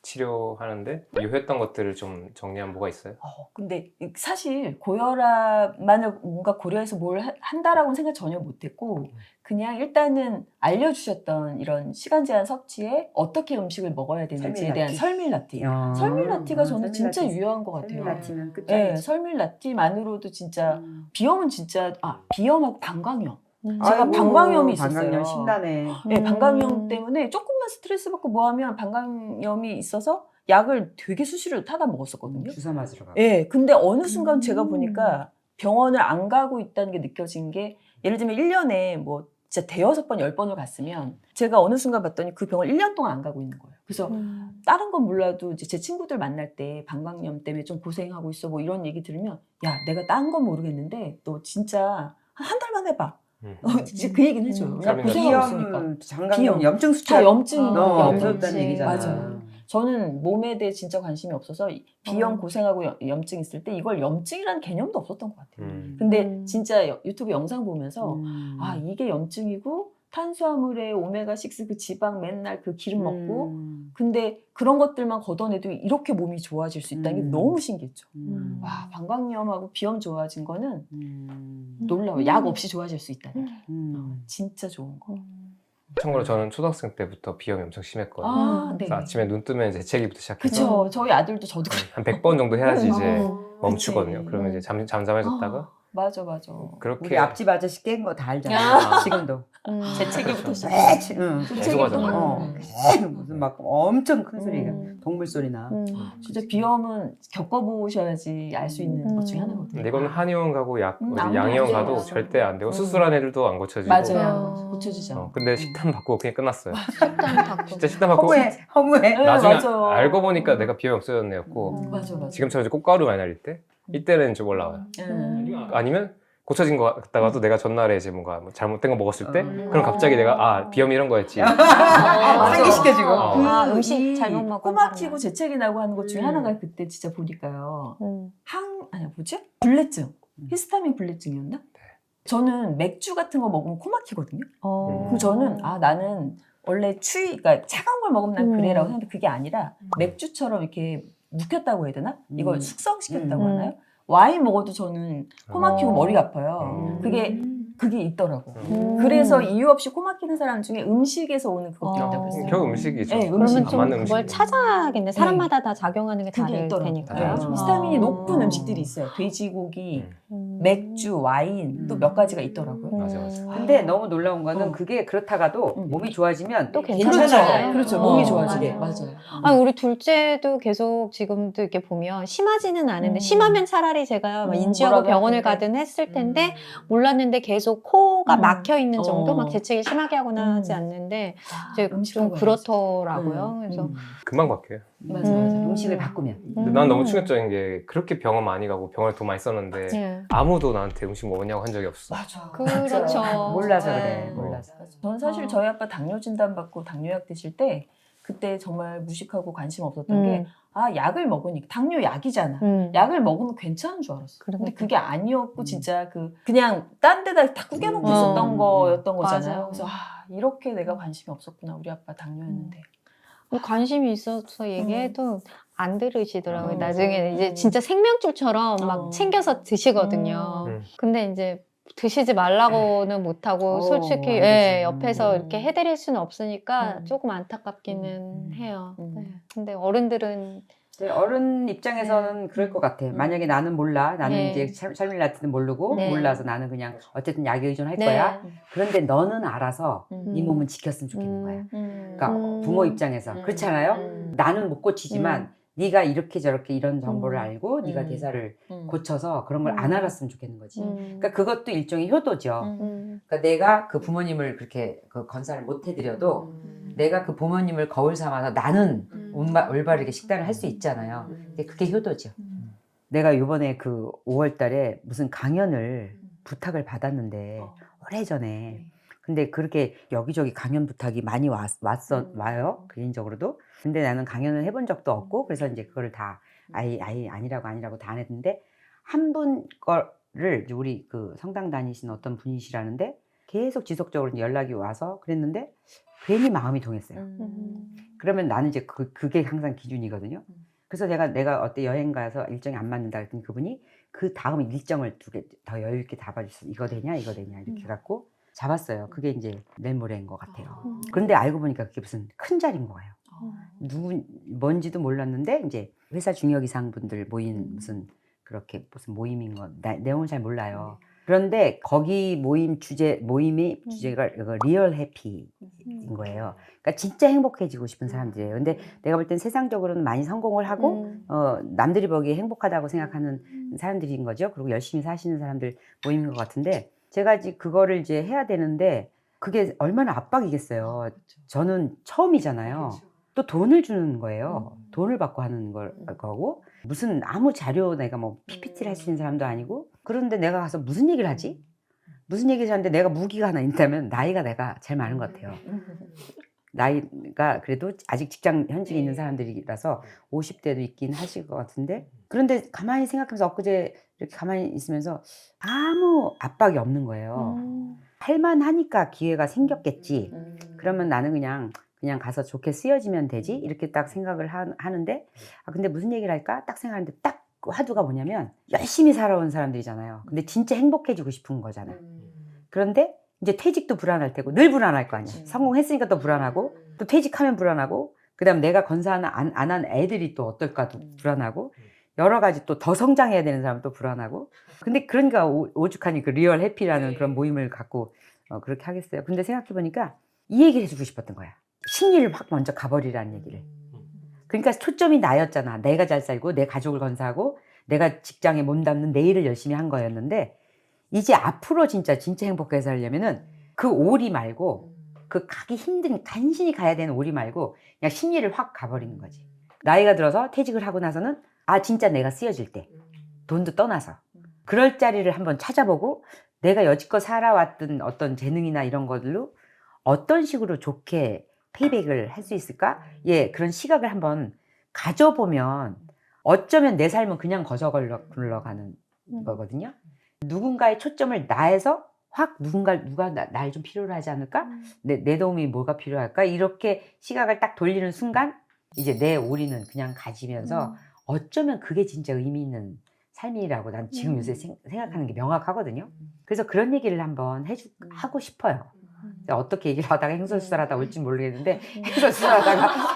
치료하는데 유효했던 것들을 좀 정리하면 뭐가 있어요? 근데 사실 고혈압만을 뭔가 고려해서 뭘 한다라고는 생각 전혀 못했고 그냥 일단은 알려주셨던 이런 시간 제한 섭취에 어떻게 음식을 먹어야 되는지에 대한 설밀라티. 설밀라티가 저는 진짜 유효한 것 같아요. 설밀라티는 끝장이지. 네, 설밀라티만으로도 진짜 비염은 진짜 비염하고 방광염. 제가 아이고, 방광염이 있었어요. 방광염 심하네. 네, 방광염 때문에 조금만 스트레스 받고 뭐 하면 방광염이 있어서 약을 되게 수시로 타다 먹었었거든요. 주사 맞으러 가고. 예, 근데 어느 순간 제가 보니까 병원을 안 가고 있다는 게 느껴진 게 예를 들면 1년에 뭐 진짜 대여섯 번, 10번을 갔으면 제가 어느 순간 봤더니 그 병을 1년 동안 안 가고 있는 거예요. 그래서 다른 건 몰라도 이제 제 친구들 만날 때 방광염 때문에 좀 고생하고 있어 뭐 이런 얘기 들으면 야, 내가 딴 건 모르겠는데 너 진짜 한 달만 해봐. 진짜 그 얘기는 해줘요. 왜냐면 고생하고 있으니까. 비염, 장강염, 비염. 염증 다 수치가 염증. 너무 염증. 없었다는 얘기잖아. 맞아요. 저는 몸에 대해 진짜 관심이 없어서 비염 고생하고 염증 있을 때 이걸 염증이라는 개념도 없었던 것 같아요. 근데 진짜 유튜브 영상 보면서 아 이게 염증이고 탄수화물에 오메가6 그 지방 맨날 그 기름 먹고 근데 그런 것들만 걷어내도 이렇게 몸이 좋아질 수 있다는 게 너무 신기했죠. 와 방광염하고 비염 좋아진 거는 놀라워요. 약 없이 좋아질 수 있다는 게 진짜 좋은 거. 참고로 저는 초등학생 때부터 비염이 엄청 심했거든요. 아, 네. 그래서 아침에 눈 뜨면 재채기부터 시작해서 그쵸. 저희 아들도 저도 한 100번 정도 해야지 이제 어, 멈추거든요. 그치. 그러면 이제 잠잠해졌다가 맞아. 그렇게 우리 앞집 아저씨 깬 거 다 알잖아. 야. 지금도. 재채기부터 시작. 응. 계속 하잖아요. 무슨 막 엄청 큰 소리가 동물 소리나. 진짜 비염은 겪어보셔야지 알 수 있는 것 중에 하나거든요. 근데 이건 한의원 가고 안 양의원 돼요. 가도 절대 안 되고 수술한 애들도 안 고쳐지고 맞아요. 고쳐주잖아. 근데 식단 바꾸고 그냥 끝났어요. 식단 바꾸고. 진짜 식단 바꾸고 허무해. 네, 나중에 맞아요. 알고 보니까 내가 비염이 없어졌네였고 맞아. 지금처럼 이제 꽃가루 많이 날릴 때 이때는 좀 올라와요. 아니면 고쳐진 거 같다가도 내가 전날에 이제 뭔가 뭐 잘못된 거 먹었을 때 그럼 갑자기 내가 비염이 이런 거였지. 상기시켜주고. 아, 음식 이 잘못 먹으면 코 막히고 재채기 나고 하는 것 중에 하나가 그때 진짜 보니까요. 불내증. 히스타민 불내증이었나? 저는 맥주 같은 거 먹으면 코 막히거든요. 그리고 저는 나는 원래 그러니까 차가운 걸 먹으면 난 그래라고 생각했는데 그게 아니라 맥주처럼 이렇게 묵혔다고 해야 되나? 이걸 숙성시켰다고 하나요? 와인 먹어도 저는 코 막히고 머리가 아파요. 그게 있더라고. 그래서 이유 없이 코 막히는 사람 중에 음식에서 오는 그것도 있다고 했어요. 결국 음식이죠. 네, 그러면 음식. 안 좀 맞는 그걸 음식이네. 찾아야겠네. 사람마다 다 작용하는 게 그게 다를 있더라고요. 테니까. 네, 맞아. 히스타민이 높은 음식들이 있어요. 돼지고기, 맥주, 와인 또 몇 가지가 있더라고요. 맞아. 근데 너무 놀라운 거는 그게 그렇다가도 몸이 좋아지면 또 괜찮아요. 그렇죠. 어, 몸이 좋아지게. 맞아. 맞아요. 아니, 우리 둘째도 계속 지금도 이렇게 보면 심하지는 않은데 심하면 차라리 제가 막 인지하고 뭐라도 병원을 하는데. 가든 했을 텐데 몰랐는데 계속 코가 막혀 있는 정도 어. 막 재채기 심하게 하거나 하지 않는데 이제 좀 음식하고 그렇더라고요. 그래서 금방 바뀌어요. 맞아. 음식을 바꾸면. 근데 난 너무 충격적인 게 그렇게 병원 많이 가고 병원에 돈 많이 썼는데 예. 아무도 나한테 음식 먹었냐고 한 적이 없어. 그렇죠. 몰라서 네. 그래. 몰라서. 저는 사실 저희 아빠 당뇨 진단 받고 당뇨약 드실 때 그때 정말 무식하고 관심 없었던 게 약을 먹으니까 당뇨 약이잖아. 약을 먹으면 괜찮은 줄 알았어. 근데 그게 아니었고 진짜 그냥 딴 데다 다 구겨놓고 있었던 거였던 거잖아요. 맞아요. 그래서 이렇게 내가 관심이 없었구나. 우리 아빠 당뇨였는데. 관심이 있어서 얘기해도 안 들으시더라고요. 나중에는 이제 진짜 생명줄처럼 막 챙겨서 드시거든요. 근데 이제 드시지 말라고는 못하고 솔직히 옆에서 이렇게 해드릴 수는 없으니까 조금 안타깝기는 해요. 네. 근데 어른들은 어른 입장에서는 그럴 것 같아. 만약에 나는 몰라. 나는 네. 이제 설밀라티는 모르고 네. 몰라서 나는 그냥 어쨌든 약에 의존할 네. 거야. 그런데 너는 알아서 네 몸은 지켰으면 좋겠는 거야. 그러니까 부모 입장에서 그렇잖아요. 나는 못 고치지만 네가 이렇게 저렇게 이런 정보를 알고 네가 대사를 고쳐서 그런 걸 안 알았으면 좋겠는 거지. 그러니까 그것도 일종의 효도죠. 그러니까 내가 그 부모님을 그렇게 그 건사를 못 해드려도 내가 그 부모님을 거울 삼아서 나는 올바르게 식단을 할 수 있잖아요. 근데 그게 효도죠. 내가 요번에 그 5월 달에 무슨 강연을 부탁을 받았는데 오래전에 근데 그렇게 여기저기 강연 부탁이 많이 와요. 개인적으로도. 근데 나는 강연을 해본 적도 없고, 그래서 이제 그거를 다 아예 아니라고 다 안 했는데, 한 분 거를 이제 우리 그 성당 다니신 어떤 분이시라는데, 계속 지속적으로 이제 연락이 와서 그랬는데, 괜히 마음이 동했어요. 그러면 나는 이제 그게 항상 기준이거든요. 그래서 내가 어때 여행 가서 일정이 안 맞는다 그랬더니 그분이 그 다음 일정을 2개 더 여유 있게 잡아주셔서 이거 되냐 이렇게 갖고 잡았어요. 그게 이제 내일 모레인 것 같아요. 그런데 알고 보니까 그게 무슨 큰 자리인 거예요. 뭔지도 몰랐는데 이제 회사 중역 이상 분들 모인 무슨 그렇게 무슨 모임인 건 내용은 잘 몰라요. 그런데 거기 모임이 주제가 리얼 해피인 거예요. 그러니까 진짜 행복해지고 싶은 사람들이에요. 근데 내가 볼 땐 세상적으로는 많이 성공을 하고 남들이 보기에 행복하다고 생각하는 사람들인 거죠. 그리고 열심히 사시는 사람들 모임인 것 같은데 제가 이제 그거를 이제 해야 되는데 그게 얼마나 압박이겠어요. 저는 처음이잖아요. 또 돈을 주는 거예요. 돈을 받고 하는 거고 무슨 아무 자료 내가 뭐 PPT를 할 수 있는 사람도 아니고 그런데 내가 가서 무슨 얘기를 하지? 무슨 얘기를 하는데 내가 무기가 하나 있다면 나이가 내가 제일 많은 것 같아요. 나이가 그래도 아직 직장 현직에 있는 사람들이라서 50대도 있긴 하실 것 같은데 그런데 가만히 생각하면서 엊그제 이렇게 가만히 있으면서 아무 압박이 없는 거예요. 할만하니까 기회가 생겼겠지. 그러면 나는 그냥 가서 좋게 쓰여지면 되지 이렇게 딱 생각을 하는데 근데 무슨 얘기를 할까 딱 생각하는데 딱 화두가 뭐냐면 열심히 살아온 사람들이잖아요. 근데 진짜 행복해지고 싶은 거잖아요. 그런데 이제 퇴직도 불안할 테고 늘 불안할 거 아니야. 성공했으니까 또 불안하고 또 퇴직하면 불안하고 그다음 내가 건사하나 안 한 애들이 또 어떨까도 불안하고 여러 가지 또 더 성장해야 되는 사람도 불안하고 근데 그러니까 오죽하니 그 리얼 해피라는 그런 모임을 갖고 그렇게 하겠어요. 근데 생각해보니까 이 얘기를 해주고 싶었던 거야. 심리를 확 먼저 가버리라는 얘기를. 그러니까 초점이 나였잖아. 내가 잘 살고 내 가족을 건사하고 내가 직장에 몸담는 내 일을 열심히 한 거였는데 이제 앞으로 진짜 행복하게 살려면은 그 오리 말고 그 가기 힘든 간신히 가야 되는 오리 말고 그냥 심리를 확 가버리는 거지. 나이가 들어서 퇴직을 하고 나서는 진짜 내가 쓰여질 때 돈도 떠나서 그럴 자리를 한번 찾아보고 내가 여지껏 살아왔던 어떤 재능이나 이런 것들로 어떤 식으로 좋게 페이백을 할 수 있을까? 그런 시각을 한번 가져보면 어쩌면 내 삶은 그냥 굴러가는 거거든요. 누군가의 초점을 나에서 확 누가 날 좀 필요로 하지 않을까? 내 도움이 뭐가 필요할까? 이렇게 시각을 딱 돌리는 순간 이제 내 오리는 그냥 가지면서 어쩌면 그게 진짜 의미 있는 삶이라고 난 지금 요새 생각하는 게 명확하거든요. 그래서 그런 얘기를 한번 하고 싶어요. 어떻게 얘기를 하다가 행설수설하다 올지 모르겠는데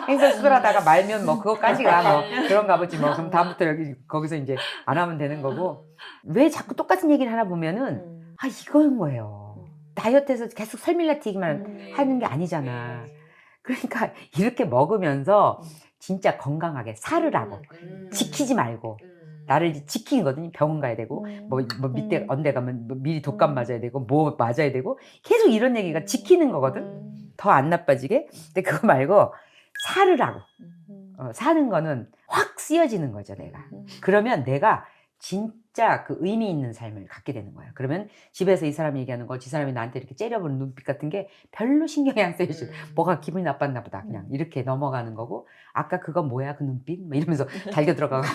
행설수설하다가 말면 뭐 그것까지가 뭐 그런가 보지 뭐 그럼 다음부터 거기서 이제 안 하면 되는 거고 왜 자꾸 똑같은 얘기를 하나 보면은 이거인 거예요. 다이어트에서 계속 설밀라티 얘기만 하는 게 아니잖아. 그러니까 이렇게 먹으면서 진짜 건강하게 살으라고 지키지 말고 나를 이제 지키거든요. 병원 가야 되고 뭐 밑에 언대 가면 뭐 미리 독감 맞아야 되고 뭐 맞아야 되고 계속 이런 얘기가 지키는 거거든. 더 안 나빠지게. 근데 그거 말고 살으라고. 사는 거는 확 쓰여지는 거죠, 내가. 그러면 내가 진짜 그 의미 있는 삶을 갖게 되는 거예요. 그러면 집에서 이 사람이 얘기하는 거, 지 사람이 나한테 이렇게 째려보는 눈빛 같은 게 별로 신경이 안 쓰여지고 뭐가 기분이 나빴나 보다. 그냥 이렇게 넘어가는 거고 아까 그거 뭐야 그 눈빛? 뭐 이러면서 달겨 들어가고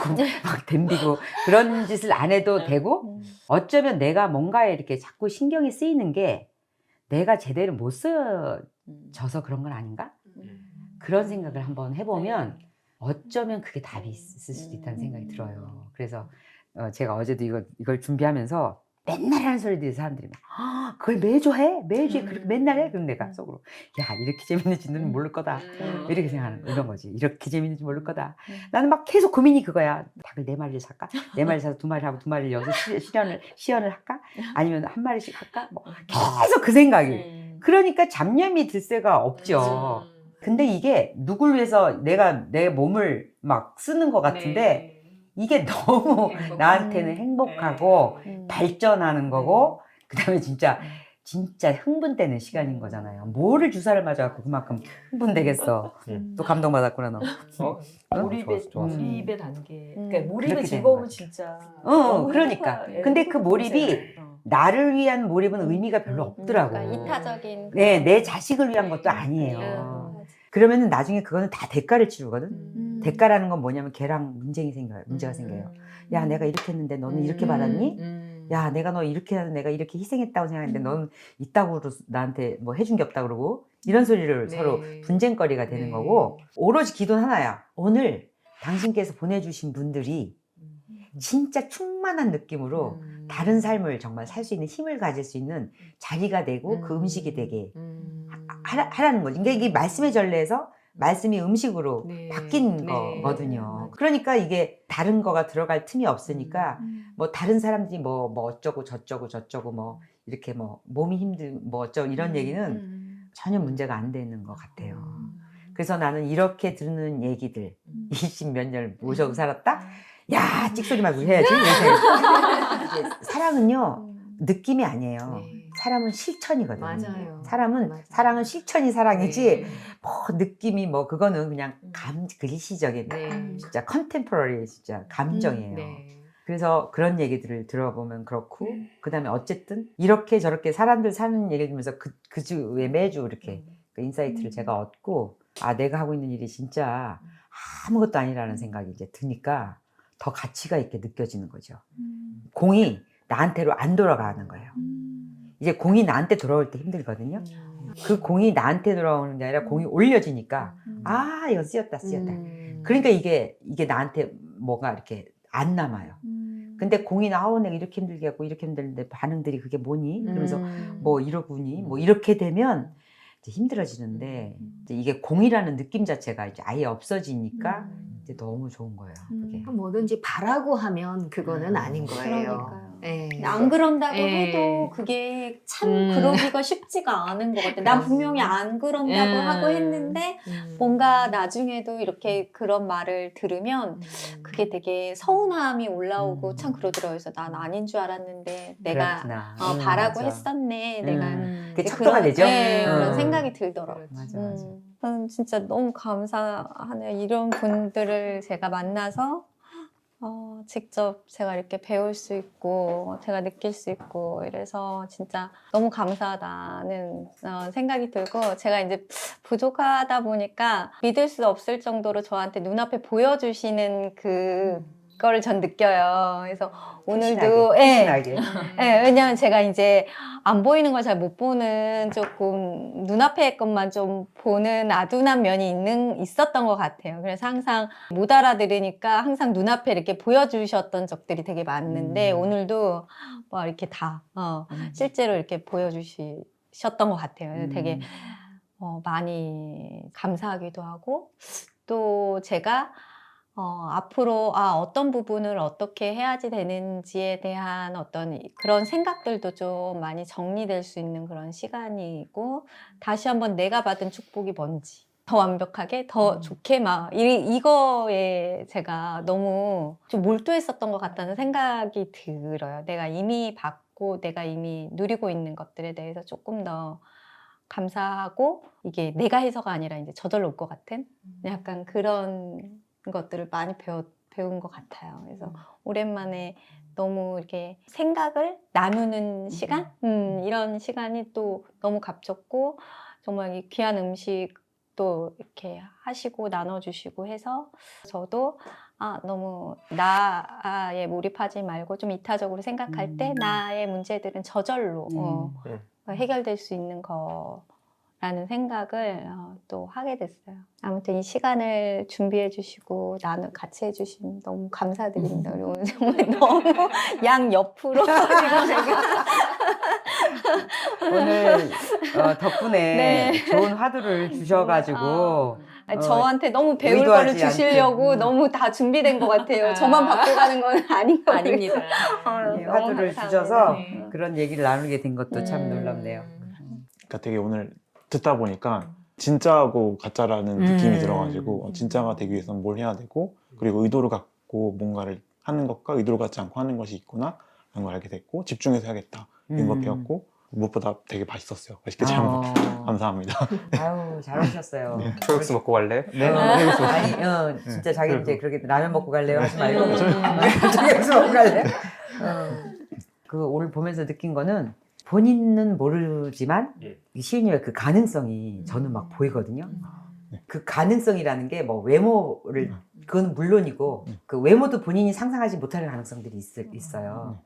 막 덤비고 그런 짓을 안 해도 되고 어쩌면 내가 뭔가에 이렇게 자꾸 신경이 쓰이는 게 내가 제대로 못 쓰여져서 그런 건 아닌가? 그런 생각을 한번 해보면 어쩌면 그게 답이 있을 수도 있다는 생각이 들어요. 그래서 제가 어제도 이걸 준비하면서 맨날 하는 소리들이 사람들이 막 그걸 매주 해? 그렇게 맨날 해? 그럼 내가 속으로 이렇게 재밌는지 너는 모를 거다. 이렇게 생각하는 이런 거지. 이렇게 재밌는지 모를 거다. 나는 막 계속 고민이 그거야. 닭을 4마리를 살까? 4마리 사서 2마리 하고 2마리를 여기서 시연을 할까? 아니면 1마리씩 할까? 뭐 계속 그 생각이. 그러니까 잡념이 들 새가 없죠. 근데 이게 누굴 위해서 내가 내 몸을 막 쓰는 것 같은데 이게 너무 나한테는 행복하고 발전하는 거고 그다음에 진짜 진짜 흥분되는 시간인 거잖아요. 뭐를 주사를 맞아갖고 그만큼 흥분되겠어. 또 감동받았구나 너. 몰입의 좋았어. 몰입의 단계. 그러니까 그렇게 몰입의 되는 즐거움은 거지. 진짜. 그러니까. 근데 그 몰입이 나를 위한 몰입은 의미가 별로 없더라고. 그러니까 이타적인. 네, 내 자식을 위한 것도 아니에요. 그러면은 나중에 그거는 다 대가를 치르거든. 대가라는 건 뭐냐면 걔랑 문제가 생겨요. 야, 내가 이렇게 했는데 너는 이렇게 받았니? 야, 내가 너 이렇게 하는 내가 이렇게 희생했다고 생각했는데 너는 이따구로 나한테 뭐 해준 게 없다 그러고 이런 소리를 네. 서로 분쟁거리가 되는 네. 거고 오로지 기도는 하나야. 오늘 당신께서 보내주신 분들이 진짜 충만한 느낌으로 다른 삶을 정말 살 수 있는 힘을 가질 수 있는 자리가 되고 그 음식이 되게 하라는 거지. 그러니까 이게 말씀의 전례에서 말씀이 음식으로 네. 바뀐 네. 거거든요. 그러니까 이게 다른 거가 들어갈 틈이 없으니까 뭐 다른 사람들이 뭐 어쩌고 저쩌고 뭐 이렇게 뭐 몸이 뭐 어쩌고 이런 얘기는 전혀 문제가 안 되는 것 같아요. 그래서 나는 이렇게 듣는 얘기들 20몇 년 모셔고 살았다? 야, 찍소리 말고 해야지. 이게 사랑은요, 느낌이 아니에요. 네. 사람은 실천이거든요. 맞아요. 사랑은 실천이 사랑이지, 네. 뭐 느낌이 뭐 그거는 그냥 글시적인 네. 진짜 컨템포러리 진짜 감정이에요. 네. 그래서 그런 얘기들을 들어보면 그렇고 그다음에 어쨌든 이렇게 저렇게 사람들 사는 얘기를 들으면서 그 주에 매주 이렇게 그 인사이트를 제가 얻고 아 내가 하고 있는 일이 진짜 아무것도 아니라는 생각이 이제 드니까 더 가치가 있게 느껴지는 거죠. 공이 나한테로 안 돌아가는 거예요. 이제 공이 나한테 돌아올 때 힘들거든요. 그 공이 나한테 돌아오는 게 아니라 공이 올려지니까 아 이거 쓰였다. 그러니까 이게 나한테 뭐가 이렇게 안 남아요. 근데 공이 나오 내가 이렇게 힘들게 하고 이렇게 힘들는데 반응들이 그게 뭐니? 그러면서 뭐 이러구니? 뭐 이렇게 되면 이제 힘들어지는데 이제 이게 공이라는 느낌 자체가 이제 아예 없어지니까 이제 너무 좋은 거예요. 그게. 뭐든지 바라고 하면 그거는 아닌 거예요. 그러니까요. 네. 근데 안 그런다고 네. 해도 그게 참 그러기가 쉽지가 않은 것 같아. 난 분명히 안 그런다고 하고 했는데 뭔가 나중에도 이렇게 그런 말을 들으면 그게 되게 서운함이 올라오고 참 그러더라고요. 그래서 난 아닌 줄 알았는데 내가 그렇구나. 바라고 맞아. 했었네. 내가 그게 척도가 되죠? 네, 그런 음. 생각이 들더라고요. 맞아. 저는 진짜 너무 감사하네요. 이런 분들을 제가 만나서 직접 제가 이렇게 배울 수 있고 제가 느낄 수 있고 이래서 진짜 너무 감사하다는 생각이 들고 제가 이제 부족하다 보니까 믿을 수 없을 정도로 저한테 눈앞에 보여주시는 그거를 전 느껴요. 그래서 오늘도 푸신하게. 네, 왜냐면 제가 이제 안 보이는 걸 잘 못 보는 조금 눈앞의 것만 좀 보는 아둔한 면이 있었던 것 같아요. 그래서 항상 못 알아들으니까 항상 눈앞에 이렇게 보여주셨던 적들이 되게 많은데 오늘도 뭐 이렇게 다 실제로 이렇게 보여주셨던 것 같아요. 되게 많이 감사하기도 하고 또 제가 앞으로 어떤 부분을 어떻게 해야지 되는지에 대한 어떤 그런 생각들도 좀 많이 정리될 수 있는 그런 시간이고 다시 한번 내가 받은 축복이 뭔지 더 완벽하게 더 좋게 막 이거에 제가 너무 좀 몰두했었던 것 같다는 생각이 들어요. 내가 이미 받고 내가 이미 누리고 있는 것들에 대해서 조금 더 감사하고 이게 내가 해서가 아니라 이제 저절로 올 것 같은 약간 그런 것들을 많이 배운 것 같아요. 그래서 오랜만에 너무 이렇게 생각을 나누는 시간? 이런 시간이 또 너무 값졌고 정말 이 귀한 음식도 이렇게 하시고 나눠주시고 해서 저도 너무 나에 몰입하지 말고 좀 이타적으로 생각할 때 나의 문제들은 저절로 해결될 수 있는 거라는 생각을 또 하게 됐어요. 아무튼 이 시간을 준비해 주시고 같이 해주신 너무 감사드립니다. 그리고 오늘 정말 너무 양 옆으로 지금 제가 오늘 덕분에 네. 좋은 화두를 주셔가지고 저한테 너무 배울 의도하지 거를 주시려고 않게. 너무 다 준비된 것 같아요. 저만 받고 가는 건 아닌 것 같아요. 아닙니다. 이 너무 화두를 감사합니다. 주셔서 네. 그런 얘기를 나누게 된 것도 참 놀랍네요. 그러니까 되게 오늘 듣다 보니까 진짜하고 가짜라는 느낌이 들어가지고 진짜가 되기 위해서는 뭘 해야 되고 그리고 의도를 갖고 뭔가를 하는 것과 의도를 갖지 않고 하는 것이 있구나 라는 걸 알게 됐고 집중해서 해야겠다 이런 걸 배웠고 무엇보다 되게 맛있었어요. 맛있게 잘 먹. 감사합니다. 아유 잘하셨어요. 초육수 먹고 갈래? 네. 아니, 진짜 자기 이제 그렇게 라면 먹고 갈래요 하지 말고 초육수 먹고 갈래요? 그 오늘 보면서 느낀 거는 본인은 모르지만 이 시인님의 그 가능성이 저는 막 보이거든요. 그 가능성이라는 게 뭐 외모를 그건 물론이고 그 외모도 본인이 상상하지 못하는 가능성들이 있어요.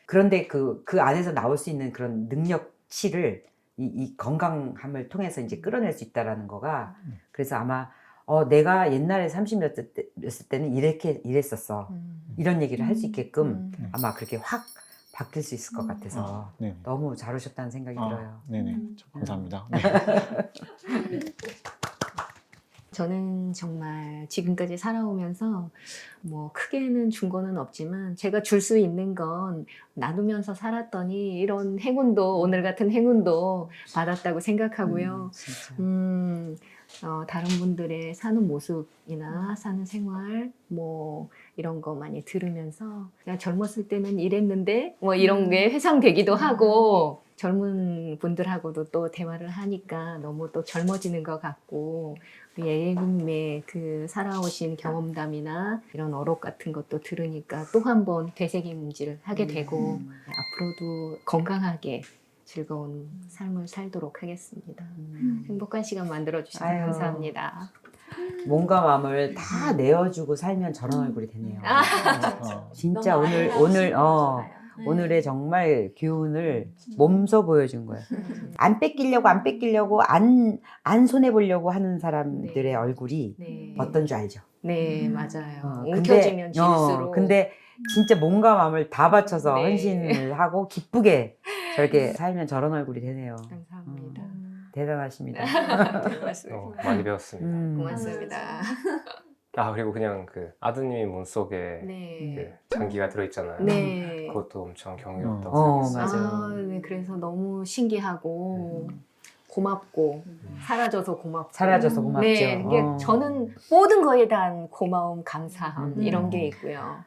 그런데 그 안에서 나올 수 있는 그런 능력치를 이 건강함을 통해서 이제 끌어낼 수 있다라는 거가 그래서 아마 내가 옛날에 30몇 때는 이랬었어. 이런 얘기를 할 수 있게끔 아마 그렇게 확 바뀔 수 있을 것 같아서 네네. 너무 잘 오셨다는 생각이 들어요. 네네. 감사합니다. 저는 정말 지금까지 살아오면서 뭐 크게는 준 거는 없지만 제가 줄 수 있는 건 나누면서 살았더니 이런 행운도 오늘 같은 행운도 받았다고 생각하고요. 진짜. 다른 분들의 사는 모습이나 사는 생활 뭐 이런 거 많이 들으면서 그냥 젊었을 때는 이랬는데 뭐 이런 게 회상되기도 하고 젊은 분들하고도 또 대화를 하니까 너무 또 젊어지는 것 같고 우리 예예님의 그 살아오신 경험담이나 이런 어록 같은 것도 들으니까 또 한 번 되새김질을 하게 되고 앞으로도 건강하게 즐거운 삶을 살도록 하겠습니다. 행복한 시간 만들어주셔서 아유. 감사합니다. 몸과 마음을 다 내어주고 살면 저런 얼굴이 되네요. 진짜 너무 오늘 맞아요. 오늘의 정말 교훈을 몸소 보여준 거예요. 안 뺏기려고 안 손해 보려고 하는 사람들의 얼굴이 네. 어떤 줄 알죠? 네, 맞아요. 근데, 움켜쥐면 질수록. 근데 진짜 몸과 마음을 다 바쳐서 네. 헌신을 하고 기쁘게 저렇게 살면 저런 얼굴이 되네요. 감사합니다. 대단하십니다. 고맙습니다. 많이 배웠습니다. 고맙습니다. 그리고 그냥 그 아드님의 몸속에 네. 그 장기가 들어있잖아요. 네. 그것도 엄청 경이롭다고 생각했어요. 맞아요. 네, 그래서 너무 신기하고 고맙고 사라져서 고맙고 사라져서 고맙죠. 네, 이게 저는 모든 거에 대한 고마움, 감사함 이런 게 있고요.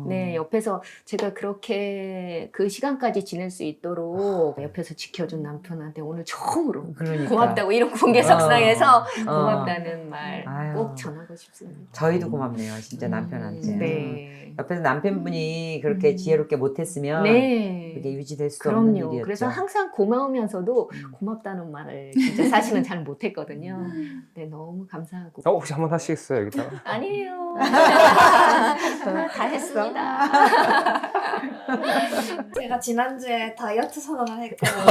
네, 옆에서 제가 그렇게 그 시간까지 지낼 수 있도록 옆에서 지켜준 남편한테 오늘 처음으로 그러니까. 고맙다고 이런 공개석상에서 어. 고맙다는 말 아유. 꼭 전하고 싶습니다. 저희도 고맙네요, 진짜 남편한테. 네. 옆에서 남편분이 그렇게 지혜롭게 못했으면 네. 그게 유지될 수 없는 그럼요. 일이었죠. 그래서 항상 고마우면서도 고맙다는 말을 진짜 사실은 잘 못했거든요. 네, 너무 감사하고. 혹시 한번 하시겠어요 여기다가? 아니에요. 다 했습니다. 제가 지난주에 다이어트 선언을 했거든요.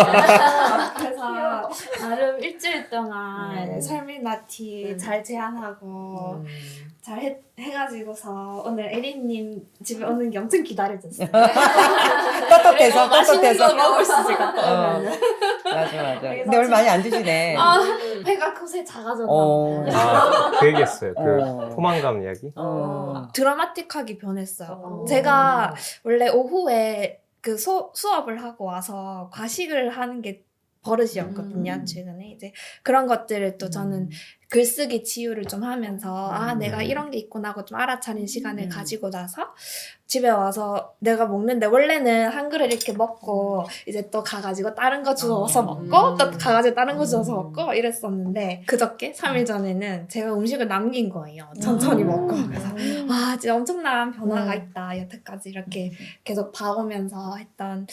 그래서 나름 일주일 동안 설밀나티 잘 제한하고 잘 해가지고서 오늘 에리님 집에 오는 게 엄청 기다려졌어요. 떳떳해서 맛있는 거 먹을 수 있을 것 같아요. 맞아. 근데 오늘 많이 안 드시네. 배가 그새 작아졌나 어. 봐요. 그 얘기했어요. 그 어. 포만감 이야기. 드라마틱하게 변했어요. 제가 원래 오후에 그 수업을 하고 와서 과식을 하는 게 버릇이었거든요. 최근에 이제 그런 것들을 또 저는 글쓰기 치유를 좀 하면서 내가 이런 게 있구나 하고 좀 알아차린 시간을 가지고 나서 집에 와서 내가 먹는데 원래는 한 그릇 이렇게 먹고 이제 또 가가지고 다른 거 주워서 먹고 또 가가지고 다른 거 주워서 먹고 이랬었는데 그저께 3일 전에는 제가 음식을 남긴 거예요. 천천히 먹고 그래서 와 진짜 엄청난 변화가 있다. 여태까지 이렇게 계속 봐오면서 했던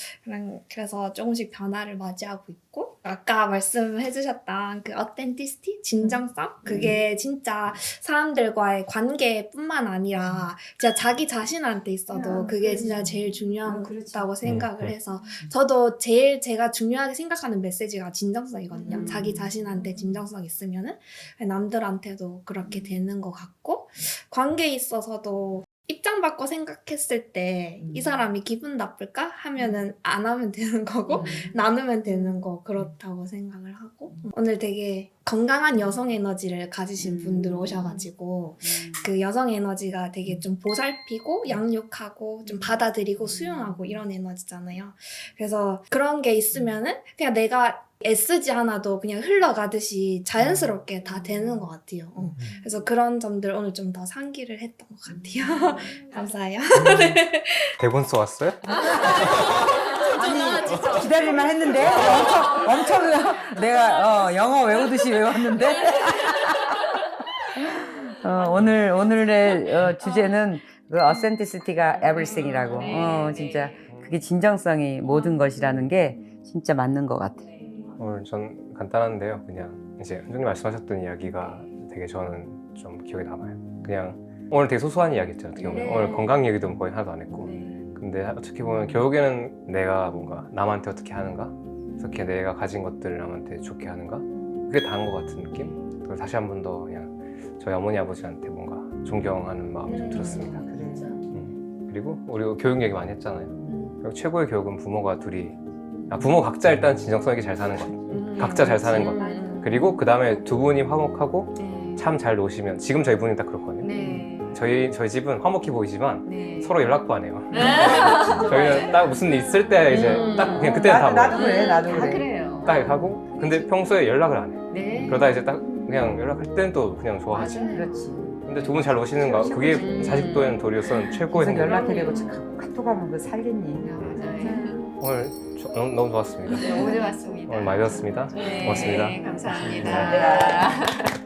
그래서 조금씩 변화를 맞이하고 있고 아까 말씀해주셨던 그 어텐티시티 진정성 그게 진짜 사람들과의 관계뿐만 아니라 진짜 자기 자신한테 있어도 그게 진짜 제일 중요하다고 생각을 해서 저도 제일 제가 중요하게 생각하는 메시지가 진정성이거든요. 자기 자신한테 진정성 있으면은 남들한테도 그렇게 되는 것 같고 관계에 있어서도 입장 바꿔 생각했을 때 이 사람이 기분 나쁠까 하면은 안 하면 되는 거고 나누면 되는 거 그렇다고 생각을 하고 오늘 되게 건강한 여성 에너지를 가지신 분들 오셔가지고 그 여성 에너지가 되게 좀 보살피고 양육하고 좀 받아들이고 수용하고 이런 에너지잖아요. 그래서 그런 게 있으면은 그냥 내가 애쓰지 않아도 그냥 흘러가듯이 자연스럽게 다 되는 것 같아요. 그래서 그런 점들 오늘 좀 더 상기를 했던 것 같아요. 감사해요. 대본 써왔어요? 아니 기다릴만 했는데 엄청 내가 영어 외우듯이 외웠는데 오늘의 주제는 그 authenticity가 everything이라고 진짜 그게 진정성이 모든 것이라는 게 진짜 맞는 것 같아. 오늘 전 간단한데요. 그냥 이제 현정님 말씀하셨던 이야기가 되게 저는 좀 기억에 남아요. 그냥 오늘 되게 소소한 이야기였죠. 어떻게 보면 오늘 건강 얘기도 거의 하나도 안 했고 근데 어떻게 보면 결국에는 내가 뭔가 남한테 어떻게 하는가, 어떻게 내가 가진 것들을 남한테 좋게 하는가, 그게 다인 것 같은 느낌. 그걸 다시 한 번 더 그냥 저희 어머니 아버지한테 뭔가 존경하는 마음이 좀 들었습니다. 그리고 우리 교육 얘기 많이 했잖아요. 그리고 최고의 교육은 부모가 둘이 부모 각자 일단 진정성 있게 잘 사는 것, 각자 잘 사는 것. 그리고 그 다음에 두 분이 화목하고 참 잘 노시면 지금 저희 부모님 딱 그렇거든요. 저희 집은 화목해 보이지만 서로 연락도 안 해요. 저희는 딱 무슨 일 있을 때 이제 딱 그냥 그때는 다 나도 뭐 그래, 나도 다 그래. 그래요. 딱 하고 근데 평소에 연락을 안 해. 네. 그러다 이제 딱 그냥 연락할 때는 또 그냥 좋아하지. 그렇지. 근데 두 분 잘 노시는 거 그게 자식도에는 도리어서는 최고의 계속 행복. 연락해내고 카톡하면 그 살겠니? 맞아요. 오늘 너무 좋았습니다. 너무 좋았습니다. 오늘 많이 배웠습니다. 네, 고맙습니다. 감사합니다.